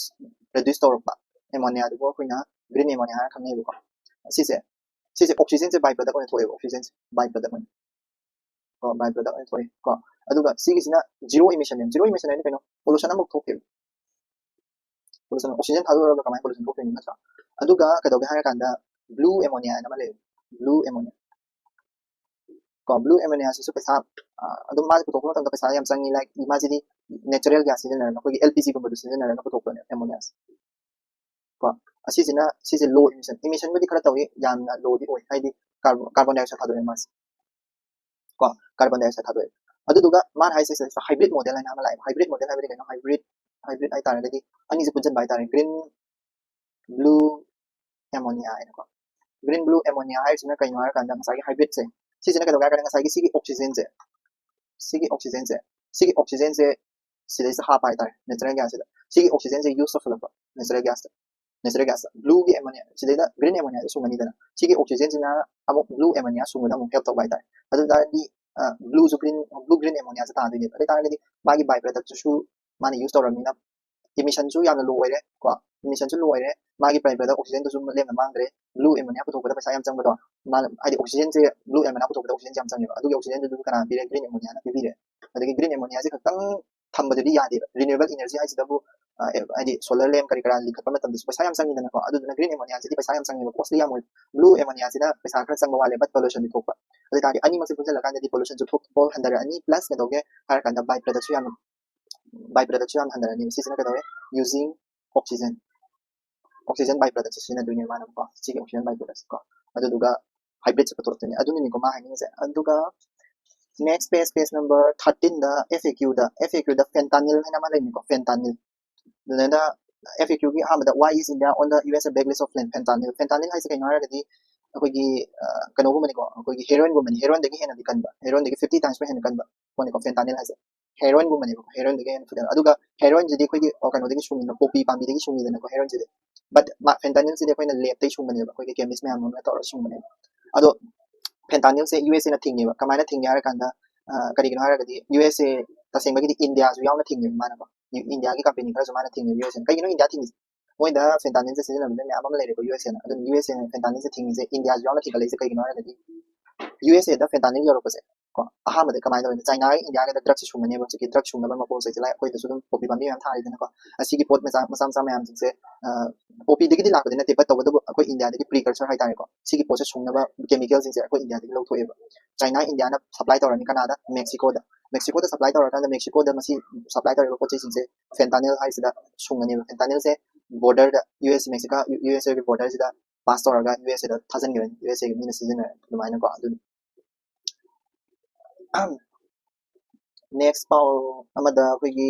[SPEAKER 1] तौरपा एमोनिया दुबो अखोइना ग्रीन एमोनिया हा खंगनेबको सिसे ऑक्सीजन से बाय प्रोडक्ट ओइन थोए ऑक्सीजन बाय प्रोडक्ट ओइन को बाय प्रोडक्ट ओइन थोए को अदुगा सिगिसिना जीरो इमिशन है कइनो पोल्यूशन अमुक थोके पोल्यूशन ऑक्सीजन थादोरगा कमाय पोल्यूशन थोके नत्रा अदुगा कदोगे हारा कांदा ब्लू एमोनिया ना मले ब्लू एमोनिया को ब्लू एमोनिया से पैसा अदुम मा पुथोको मतम पैसा याम चंगी लाइक इमाजिनी नेचुरल गैस सिजन ना कोई एलपीजी गुम सिजन ना पुथोको एमोनिया को असिसिना सिसे लो इमिशन बदि खरा तवे यामना लो दि ओइ हाइदि कार्बन डाइऑक्साइड थादोए मास को कार्बन डाइऑक्साइड थादोए अदुदुगा मान हाइसे हाइब्रिड मॉडल है ना हाइब्रिड मॉडल हाइब्रिड कनो हाइब्रिड आई तारगदि अनि से पुंजन बाय तारे ग्रीन ब्लू एमोनिया है को ग्रीन ब्लू एमोनिया हाइसिना कइनो हार कांदा मसागी हाइब्रिड से सिसिना कदोगा कांदा मसागी सिगी ऑक्सीजन से सिले से हाप आइता नेचुरल गैस से सिगी ऑक्सीजन से use of natural gas blue की एमोनिया सिलेदा ग्रीन एमोनिया सुंगनी दना सिगी ऑक्सीजन सिना अमो ब्लू एमोनिया सुंगदा अमो हेल्प तब आइता अदु दादी ब्लू ग्रीन एमोनिया से तादि ने अदे तारगदि मागी बाय प्रोडक्ट सु माने यूज तौरमिना इमिशन सु याम लो ओइरे को इमिशन सु लो ओइरे मागी प्राइ प्रोडक्ट ऑक्सीजन तो सु लेम मांगरे ब्लू एमोनिया पुथोकदा पैसा याम चंगबदो मान आदि ऑक्सीजन से ब्लू एमोनिया पुथोकदा ऑक्सीजन याम चंगेबा अदु ऑक्सीजन दु कना बिरे ग्रीन एमोनिया ना बिरे अदि ग्रीन एमोनिया से खतंग थंबदि यादे रिन्यूएबल एनर्जी हाइसिदबु आदि सोलर लैम्प करी करा लिखत मतम दु पैसा याम चंगिदना को अदु ग्रीन एमोनिया से पैसा याम चंगेबा कॉस्टली याम ब्लू एमोनिया से पैसा खरा चंगबा वाले बट पोल्यूशन थोकपा अदि तादि अनि मसे पुंजल लकान दि पोल्यूशन जो थोक बोल हंदर अनि प्लस कदोगे हार कांदा बाय प्रोडक्ट याम हंदर अनि सिसना कदोगे यूजिंग ऑक्सीजन बाय प्रोडक्ट सिना दुनिया मानम को सिगे ऑक्सीजन बाय प्रोडक्ट को अदुगा हाइब्रिड से पुथोरतने अदुनि को मा हाइनिंग से अदुगा नेक्स्ट पेज नंबर 13 दा FAQ दा फेंटानिल है ना लेनी को फेंटानिल नदा FAQ की हामदा why is India on the US blacklist of fentanyl हाइसे कइनो हारगदि अखोगी कनो गुमनि को अखोगी हेरोइन दगी हेना दिकनबा हेरोइन दगी 50 टाइम्स पे हेना कनबा कोनि को फेंटानिल हाइसे हेरोइन गुमनि को हेरोइन दगी हेना फुदन अदुगा हेरोइन जिदि अखोगी कनो दगी सुमिना पोपी पामी दगी सुमिदन को हेरोइन जिदि बट फेंटानिल से अखोइना लेब तै सुमने बा अखोगी केमिस्ट मैम ना तौर सुमने अदो फेंटानिल से USA ना थिंगेबा कमाइना थिंगे हार कांदा करिगिनो हारगदि USA तसेंबगी इंडिया जु यावना थिंगे मानबा इंडिया की कंपनी खरा जु माना थिंगे USA कइनो इंडिया थिंगे मोइदा फेंटानिल से सिजन में आमा लेरे को USA ना अदो USA ना फेंटानिल से थिंगे से इंडिया जु यावना थिंगले से कइनो हारगदि USA दा फेंटानिल योरोपसे को अहामदे कमाइना बने चाइना इंडिया के ड्रग्स सुमने बा चिकि ड्रग्स सुमना मको से लाइ कोइ दसु पोपी पामी हम थारि दना को असिगी पोट में मसा मैम से पोपी दगी लाको देना तेपा तबदो अखोइ इंडिया दगी प्रीकर्सर हाइ तारे को सिगी पोसे सुमना केमिकल से अखोइ इंडिया दगी लौथोएबा चाइना इंडिया ना सप्लाई तौरनी कनाडा मेक्सिको दा सप्लाई तौर कांदा मेक्सिको दा मसी सप्लाई तौर पोचे सिंसे फेंटानिल हाइसिदा सुंगनी फेंटानिल से बॉर्डर दा USA के बॉर्डर सिदा पास तौरगा USA दा थाजन गिरन USA के मिना सीजन दुमाइना को अदु नेक्स्ट पाउ अमदा अखोगी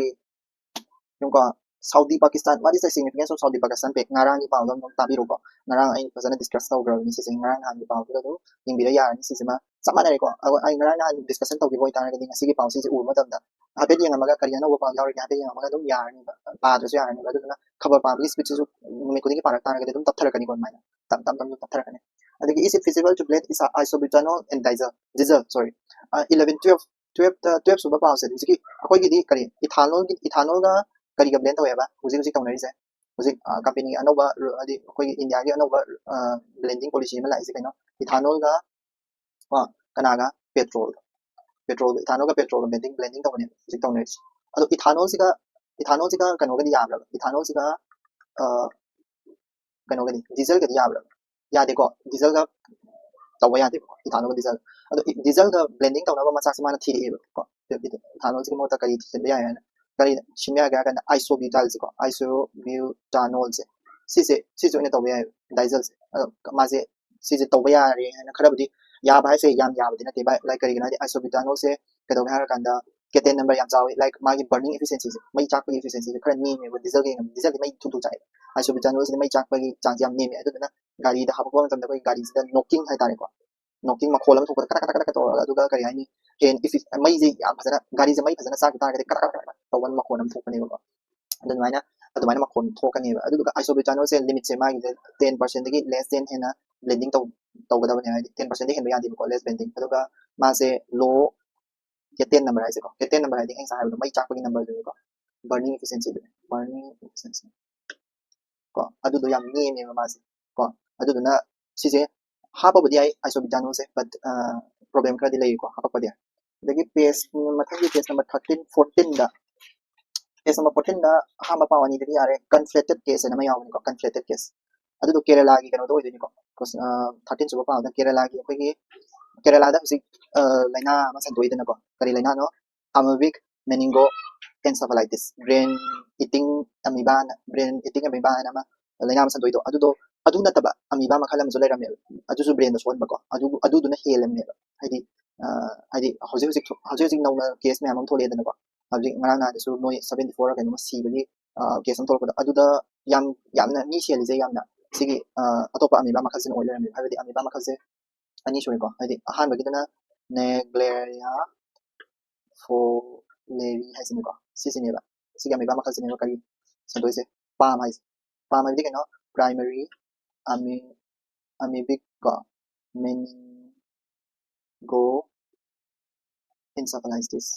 [SPEAKER 1] युका Saudi Pakistan what is the significance of Saudi Pakistan pe ngarang paw dom tabiru ko ngarang ai fazana discuss tawgra ni se ngarang han paw do ingbira ya ni se ma samana ko ai ngarang han discussion tawgi boy tana ga ding asigi paw se u ma tamda ꯍꯥꯏꯐꯦꯠ ꯌꯦꯡꯉꯝꯃꯒ ꯀꯔꯤ ꯑꯅꯧꯕ ꯄꯥꯎ ꯌꯥꯎꯔꯤꯒꯦ ꯍꯥꯏꯐꯦꯠ ꯌꯦꯡꯉꯝꯃꯒ ꯑꯗꯨꯝ ꯌꯥꯔꯅꯤꯕ ꯄꯥꯗ꯭ꯔꯁꯨ ꯌꯥꯔꯅꯤꯕ ꯑꯗꯨꯗꯨꯅ ꯈꯕꯔ ꯄꯥꯕꯒꯤ ꯁ꯭ꯄꯤꯗꯁꯤꯁꯨ ꯅꯨꯃꯤꯠ ꯈꯨꯗꯤꯡꯒꯤ ꯄꯥꯔꯛ ꯇꯥꯔꯒꯗꯤ ꯑꯗꯨꯝ ꯇꯞꯊꯔꯛꯀꯅꯤꯀꯣ ꯑꯗꯨꯃꯥꯏꯅ ꯇꯞ ꯇꯞꯅ ꯇꯞꯊꯔꯛꯀꯅꯤ ꯑꯗꯒꯤ is it feasible to blend isobutanol and diesel sorry 11 12 ꯁꯨꯕ ꯄꯥꯎꯁꯦ ꯍꯧꯖꯤꯛꯀꯤ ꯑꯩꯈꯣꯏꯒꯤꯗꯤ ꯀꯔꯤ ꯏꯊꯥꯅꯣꯜꯒ ꯀꯔꯤꯒ ꯕ꯭ꯂꯦꯟ ꯇꯧꯋꯦꯕ ꯍꯧꯖꯤꯛ ꯇꯧꯅꯔꯤꯁꯦ ꯍꯧꯖꯤꯛ ꯀꯝꯄꯦꯅꯤ ꯑꯅꯧꯕ ꯍꯥꯏꯗꯤ ꯑꯩꯈꯣꯏꯒꯤ ꯏꯟꯗꯤꯌꯥꯒꯤ ꯑꯅꯧꯕ ꯕ꯭ꯂꯦꯟꯗꯤꯡ ꯄꯣꯂꯤꯁꯤ ꯑꯃ ꯂꯥꯛꯏꯁꯦ ꯀꯩꯅꯣ ꯏꯊꯥꯅꯣꯜꯒ ꯀꯅꯥꯒ ꯄꯦꯇ꯭ꯔꯣꯜꯒ ꯏꯊꯥꯅꯣꯜꯒ ꯄꯦꯇ꯭ꯔꯣꯜꯒ ꯕ꯭ꯂꯦꯟꯗꯤꯡ ꯇꯧꯕꯅꯦꯕ ꯍꯧꯖꯤꯛ ꯇꯧꯅꯔꯤꯁꯦ ꯑꯗꯣ ꯏꯊꯥꯅꯣꯜꯁꯤꯒ ꯀꯩꯅꯣꯒꯗꯤ ꯌꯥꯕ꯭ꯔꯕ ꯏꯊꯥꯅꯣꯜꯁꯤꯒ ꯀꯩꯅꯣꯒꯗꯤ ꯗꯤꯖꯜꯒꯗꯤ ꯌꯥꯕ꯭ꯔꯕ ꯌꯥꯗꯦꯀꯣ ꯗꯤꯖꯜꯒ ꯇꯧꯕ ꯌꯥꯗꯦꯕꯀꯣ ꯏꯊꯥꯅꯣꯜꯒ ꯗꯤꯖꯜ ꯑꯗꯣ ꯗꯤꯖꯜꯒ ꯕ꯭ꯂꯦꯟꯗꯤꯡ ꯇꯧꯅꯕ ꯃꯆꯥꯛꯁꯦ ꯃꯥꯅ ꯊꯤꯔꯛꯑꯦꯕꯀꯣ ꯏꯊꯥꯅꯣꯜꯁꯤꯒꯤ ꯃꯍꯨꯠꯇ ꯀꯔꯤ ꯊꯤꯖꯤꯟꯕ ꯌꯥꯏ ꯍꯥꯏꯅ ꯀꯔꯤ ꯁꯤꯟꯕ ꯌꯥꯒꯦ ꯍꯥꯏ ꯀꯥꯟꯗ ꯑꯥꯏꯁꯣꯕ꯭ꯌꯨꯇꯥꯏꯜꯁꯦꯀꯣ ꯑꯥꯏꯁꯣꯕ꯭ꯌꯨꯇꯥꯅꯣꯜꯁꯦ ꯁꯤꯁꯦ ꯑꯣꯏꯅ ꯇꯧꯕ ꯌꯥꯏ ꯗꯥꯏꯖꯜꯁꯦ ꯑꯗꯣ ꯃꯥꯁꯦ ꯁꯤꯁꯦ ꯇꯧꯕ ꯌꯥꯔꯦ ꯍꯥꯏꯅ ꯈꯔꯕꯨꯗꯤ ꯌꯥꯕ ꯍꯥꯏꯁꯦ ꯌꯥꯝ ꯌꯥꯕꯗꯤ ꯅꯠꯇꯦ ꯂꯥꯏꯛ ꯀꯔꯤꯒꯤꯅꯣ ꯍꯥꯏꯗꯤ ꯑꯥꯏꯁꯣꯕ꯭ꯌꯨꯇꯥꯅꯣꯜꯁꯦ ꯀꯩꯗꯧꯒꯦ ꯍꯥꯏꯔꯀꯥꯟꯗ ꯀꯦꯇꯦꯟ ꯅꯝꯕꯔ ꯌꯥꯝ ꯆꯥꯎꯋꯤ ꯂꯥꯏꯛ ꯃꯥꯒꯤ ꯕꯔꯅꯤꯡ ꯏꯐꯤꯁꯤꯌꯦꯟꯁꯤꯁꯦ ꯃꯩ ꯆꯥꯛꯄꯒꯤ ꯏꯐꯤꯁꯤꯌꯦꯟꯁꯤꯁꯦ ꯈꯔ ꯅꯦꯝꯃꯦꯕ ꯗꯤꯖꯜꯒꯤ ꯃꯩ ꯊꯨ ꯆꯥꯛꯑꯦꯕ ꯑꯥꯏꯁꯣꯕ꯭ꯌꯨꯇꯥꯅꯣꯜꯁꯤꯅ ꯃꯩ ꯆꯥꯛꯄꯒꯤ ꯆꯥꯡꯁꯦ ꯌꯥꯝ ꯅꯦꯝꯃꯦ ꯑꯗꯨꯗꯨꯅ ꯒꯥꯔꯤꯗ ꯍꯥꯞꯄꯛꯄ ꯃꯇꯝꯗ ꯑꯩꯈꯣꯏ ꯒꯥꯔꯤꯁꯤꯗ ꯅꯣꯀꯤꯡ ꯍꯥꯏꯇꯥꯔꯦꯀꯣ ꯅꯣꯀꯤꯡ ꯃꯈꯣꯜ ꯑꯃ ꯊꯣꯛꯄꯗ ꯀꯔꯛ ꯀꯔꯛ ꯇꯧꯔꯒ ꯑꯗꯨꯒ ꯀꯔꯤ ꯍꯥꯏꯅꯤ ꯃꯩꯁꯦ ꯌꯥꯝ ꯐꯖꯅ ꯒꯥꯔꯤꯁꯦ ꯃꯩ ꯐꯖꯅ ꯆꯥꯛꯈꯤ ꯇꯥꯔꯒꯗꯤ ꯀꯔꯛ ꯀꯔꯛ ꯇꯧꯕ ꯃꯈꯣꯜ ꯑꯃ ꯊꯣꯛꯀꯅꯦꯕꯀꯣ ꯑꯗꯨꯃꯥꯏꯅ ꯃꯈꯣꯜ ꯊꯣꯛꯀꯅꯦꯕ ꯑꯗꯨꯗꯨꯒ ꯑꯥꯏꯁꯣꯕ꯭ꯌꯨꯇꯥꯅꯣꯜꯁꯦ ꯂꯤꯃꯤꯠꯁꯦ ꯃꯥꯒꯤꯁꯦ 10%ꯗꯒꯤ ꯂꯦꯁ ꯗꯦꯟ ꯍꯦꯟꯅ ꯕ꯭ꯂꯦꯟꯗꯤꯡ ꯇꯧꯒꯗꯕꯅꯦ ꯍꯥꯏꯗꯤ 10%ꯗꯒꯤ ꯍꯦꯟꯕ ꯌꯥꯗꯦꯕꯀꯣ ꯂꯦꯁ ꯕ꯭ꯂꯦꯟꯗꯤꯡ ꯑꯗꯨꯒ ꯃꯥꯁꯦ ꯂꯣ ꯀꯦꯇꯦꯟ ꯅꯝꯕꯔ ꯍꯥꯏꯁꯦꯀꯣ ꯀꯦꯇꯦꯟ ꯅꯝꯕꯔ ꯍꯥꯏꯗꯤ ꯑꯩꯅ ꯍꯥꯏꯕꯗꯣ ꯃꯩ ꯆꯥꯛꯄꯒꯤ ꯅꯝꯕꯔꯗꯨꯅꯤꯀꯣ ꯕꯔꯅꯤꯡ ꯏꯐꯤꯁꯤꯌꯦꯟꯁꯤ ꯀꯣ ꯑꯗꯨꯗꯣ ꯌꯥꯝ ꯅꯦꯝꯃꯦꯕ ꯃꯥꯁꯦ ꯀꯣ ꯑꯗꯨꯗꯨꯅ ꯁꯤꯁꯦ ꯍꯥꯞꯄꯕꯨꯗꯤ ꯌꯥꯏ ꯑꯥꯏꯁꯣꯕ꯭ꯌꯨꯇꯥꯅꯣꯜꯁꯦ ꯕꯠ ꯄ꯭ꯔꯣꯕ꯭ꯂꯦꯝ ꯈꯔꯗꯤ ꯂꯩꯀꯣ ꯍꯥꯞꯄꯛꯄꯗꯤ ꯌꯥꯏ ꯑꯗꯒꯤ ꯃꯊꯪꯒꯤ ꯄꯦꯖ ꯅꯝꯕꯔ 14ꯗ ꯄꯦꯖ ꯅꯝꯕꯔ 14ꯗ ꯑꯍꯥꯟꯕ ꯄꯥꯎ ꯑꯅꯤꯗꯗꯤ ꯌꯥꯔꯦ ꯀꯟꯐ꯭ꯂꯦꯇꯦꯠ ꯀꯦꯁ ꯑꯅ ꯑꯃ ꯌꯥꯎꯕꯅꯤꯀꯣ ꯀꯟꯐ꯭ꯂꯦꯇꯦꯠ ꯀꯦꯁ ꯑꯗꯨꯗꯣ ꯀꯦꯔꯂꯥꯒꯤ ꯀꯩꯅꯣꯗ ꯑꯣꯏꯗꯣꯏꯅꯤꯀꯣ 13 ꯁꯨꯕ ꯄꯥꯎꯗ ꯀꯦꯔꯂꯥꯒꯤ ꯑꯩꯈꯣꯏꯒꯤ ꯀꯦꯔꯂꯥꯗ ꯍꯧꯖꯤꯛ ꯂꯩꯅꯥ ꯑꯃ ꯁꯟꯗꯣꯛꯏꯗꯅꯀꯣ ꯀꯔꯤ ꯂꯩꯅꯥꯅꯣ ꯑꯃꯣꯕꯤꯛ ꯃꯦꯅꯤꯡꯒꯣ encephalitis brain eating amoeba ꯍꯥꯏꯅ ꯑꯃ ꯂꯩꯅꯥ ꯑꯃ ꯁꯟꯗꯣꯛꯏꯗꯣ ꯑꯗꯨ ꯅꯠꯇꯕ ꯑꯃꯤꯕꯥ ꯃꯈꯜ ꯑꯃꯁꯨ ꯂꯩꯔꯝꯃꯦꯕ ꯑꯗꯨꯁꯨ ꯕ꯭ꯔꯦꯟꯗ ꯁꯣꯛꯍꯟꯕꯀꯣ ꯑꯗꯨꯗꯨꯅ ꯍꯦꯜꯂꯝꯃꯦꯕ ꯍꯥꯏꯗꯤ ꯍꯧꯖꯤꯛ ꯅꯧꯅ ꯀꯦꯁ ꯃꯌꯥꯝ ꯑꯃ ꯊꯣꯛꯂꯛꯑꯦꯗꯅꯀꯣ ꯍꯧꯖꯤꯛ ꯉꯔꯥꯡ ꯅꯍꯥꯟꯗꯁꯨ ꯃꯣꯏ 74 ꯀꯩꯅꯣꯃ ꯁꯤꯕꯒꯤ ꯀꯦꯁ ꯑꯃ ꯊꯣꯛꯂꯛꯄꯗꯣ ꯑꯗꯨꯗ ꯌꯥꯝꯅ ꯃꯤ ꯁꯤꯍꯜꯂꯤꯁꯦ ꯌꯥꯝꯅ ꯁꯤꯒꯤ ꯑꯇꯣꯞꯄ ꯑꯃꯤꯕꯥ ꯃꯈꯜꯁꯤꯅ ꯑꯣꯏ ꯂꯩꯔꯝꯃꯦꯕ ꯍꯥꯏꯕꯗꯤ ꯑꯃꯤꯕꯥ ꯃꯈꯜꯁꯦ ꯑꯅꯤ ꯁꯨꯔꯦꯀꯣ ꯍꯥꯏꯗꯤ ꯑꯍꯥꯟꯕꯒꯤꯗꯨꯅ ꯅꯦꯒ꯭ꯂꯦꯔꯤꯌꯥ ꯐꯣꯂꯦꯔꯤ ꯍꯥꯏꯁꯤꯅꯦꯀꯣ ꯁꯤꯁꯤꯅꯦꯕ ꯁꯤꯒꯤ ꯑꯃꯤꯕꯥ ꯃꯈꯜꯁꯤꯅꯦꯕ ꯀꯔꯤ ꯁꯟꯗꯣꯛꯏꯁꯦ ꯄꯥꯝ ꯍꯥꯏꯁꯦ ꯄꯥꯝ ꯍꯥꯏꯕꯗꯤ ꯀꯩꯅꯣ ꯄ꯭ꯔꯥꯏꯃꯔꯤ ꯑꯃꯤꯕꯤꯛ ꯀꯣ ꯃꯦꯅꯤꯡꯒꯣ encephalitis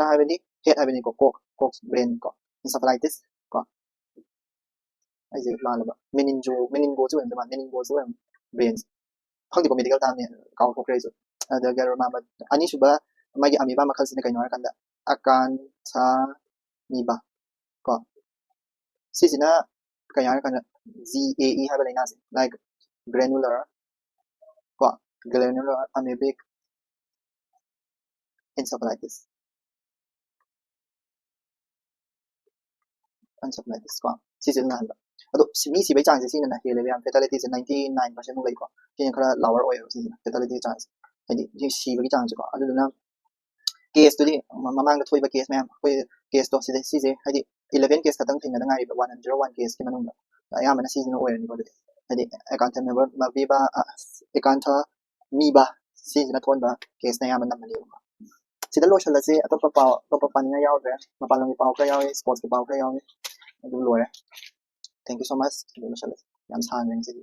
[SPEAKER 1] ꯍꯥꯏꯕꯗꯤ ꯍꯦꯠ ꯍꯥꯏꯕꯅꯤꯀꯣ ꯀꯣꯛ ꯕ꯭ꯔꯦꯟ ꯀꯣ encephalitis ꯀꯣ ꯑꯩꯁꯦ ꯂꯥꯜꯂꯕ ꯃꯦꯅꯤꯡꯒꯣꯁꯨ ꯑꯣꯏꯔꯝ ꯕ꯭ꯔꯦꯟꯁꯦ ꯈꯪꯗꯦꯀꯣ ꯃꯦꯗꯤꯀꯦꯜ ꯇꯥꯝꯅꯦ ꯀꯥꯎꯊꯣꯛꯈ꯭ꯔꯦ ꯑꯩꯁꯨ ꯑꯗꯨꯒ ꯑꯅꯤꯁꯨꯕ ꯃꯥꯒꯤ ꯑꯃꯤꯕꯥ ꯃꯈꯜꯁꯤꯅ ꯀꯩꯅꯣ ꯍꯥꯏꯔꯀꯥꯟꯗ ꯑꯀꯥꯟꯊꯥꯃꯤꯕꯥ ꯀꯣ ꯁꯤꯁꯤꯅ ꯀꯩ ꯍꯥꯏꯔꯀꯥꯟꯗ GAE ꯍꯥꯏꯕ ꯂꯩꯅꯥꯁꯦ ꯂꯥꯏꯛ granular amoebic encephalitis ꯀꯣ ꯁꯤꯁꯦ ꯅꯥꯍꯟꯕ ꯑꯗꯣ ꯃꯤ ꯁꯤꯕꯒꯤ ꯆꯥꯡꯁꯦ ꯁꯤꯅ ꯍꯦꯜꯂꯦꯕ ꯌꯥꯝ ꯐꯦꯇꯥꯂꯤꯇꯤꯁꯦ 99% ꯃꯨꯛ ꯂꯩꯀꯣ ꯁꯤꯅ ꯈꯔ ꯂꯥꯋꯔ ꯑꯣꯏꯌꯦꯕ ꯁꯤꯁꯤꯅ ꯐꯦꯇꯥꯂꯤꯇꯤ ꯆꯥꯡꯁꯦ ꯍꯥꯏꯗꯤ ꯁꯤꯕꯒꯤ ꯆꯥꯡꯁꯦꯀꯣ ꯑꯗꯨꯗꯨꯅ ꯀꯦꯁꯇꯨꯗꯤ ꯃꯃꯥꯡꯗ ꯊꯣꯛꯏꯕ ꯀꯦꯁ ꯃꯌꯥꯝ ꯑꯩꯈꯣꯏ ꯀꯦꯁꯇꯣ ꯁꯤꯁꯦ ꯍꯥꯏꯗꯤ 11 ꯀꯦꯁ ꯈꯛꯇꯪ ꯊꯦꯡꯅꯗ ꯉꯥꯏꯔꯤꯕ 101 ꯀꯦꯁꯀꯤ ꯃꯅꯨꯡꯗ ꯑꯌꯥꯝꯕꯅ ꯁꯤꯁꯤꯅ ꯑꯣꯏꯔꯅꯤꯀꯣ ꯑꯗꯨꯗꯤ ꯍꯥꯏꯗꯤ ꯑꯦꯀꯥꯟꯊꯥꯃꯤꯕꯥ ꯁꯤꯁꯤꯅ ꯊꯣꯛꯍꯟꯕ ꯀꯦꯁꯅ ꯑꯌꯥꯝꯕ ꯅꯝꯕꯅꯦꯕꯀꯣ ꯁꯤꯗ ꯂꯣꯏꯁꯤꯜꯂꯁꯤ ꯑꯇꯣꯞꯄ ꯄꯥꯅꯤꯡꯉꯥꯏ ꯌꯥꯎꯗ꯭ꯔꯦ ꯃꯄꯥꯟ ꯂꯝꯒꯤ ꯄꯥꯎ ꯈꯔ ꯌꯥꯎꯏ ꯁ꯭ꯄꯣꯔꯠꯁꯀꯤ ꯄꯥꯎ ꯈꯔ ꯌꯥꯎꯏ ꯑꯗꯨ ꯂꯣꯏꯔꯦ ꯊꯦꯡꯛ ꯌꯨ ꯁꯣ ꯃꯆ ꯂꯣꯏꯁꯤꯜꯂꯁꯤ ꯌꯥꯝ ꯁꯥꯡꯉꯦ ꯉꯁꯤꯗꯤ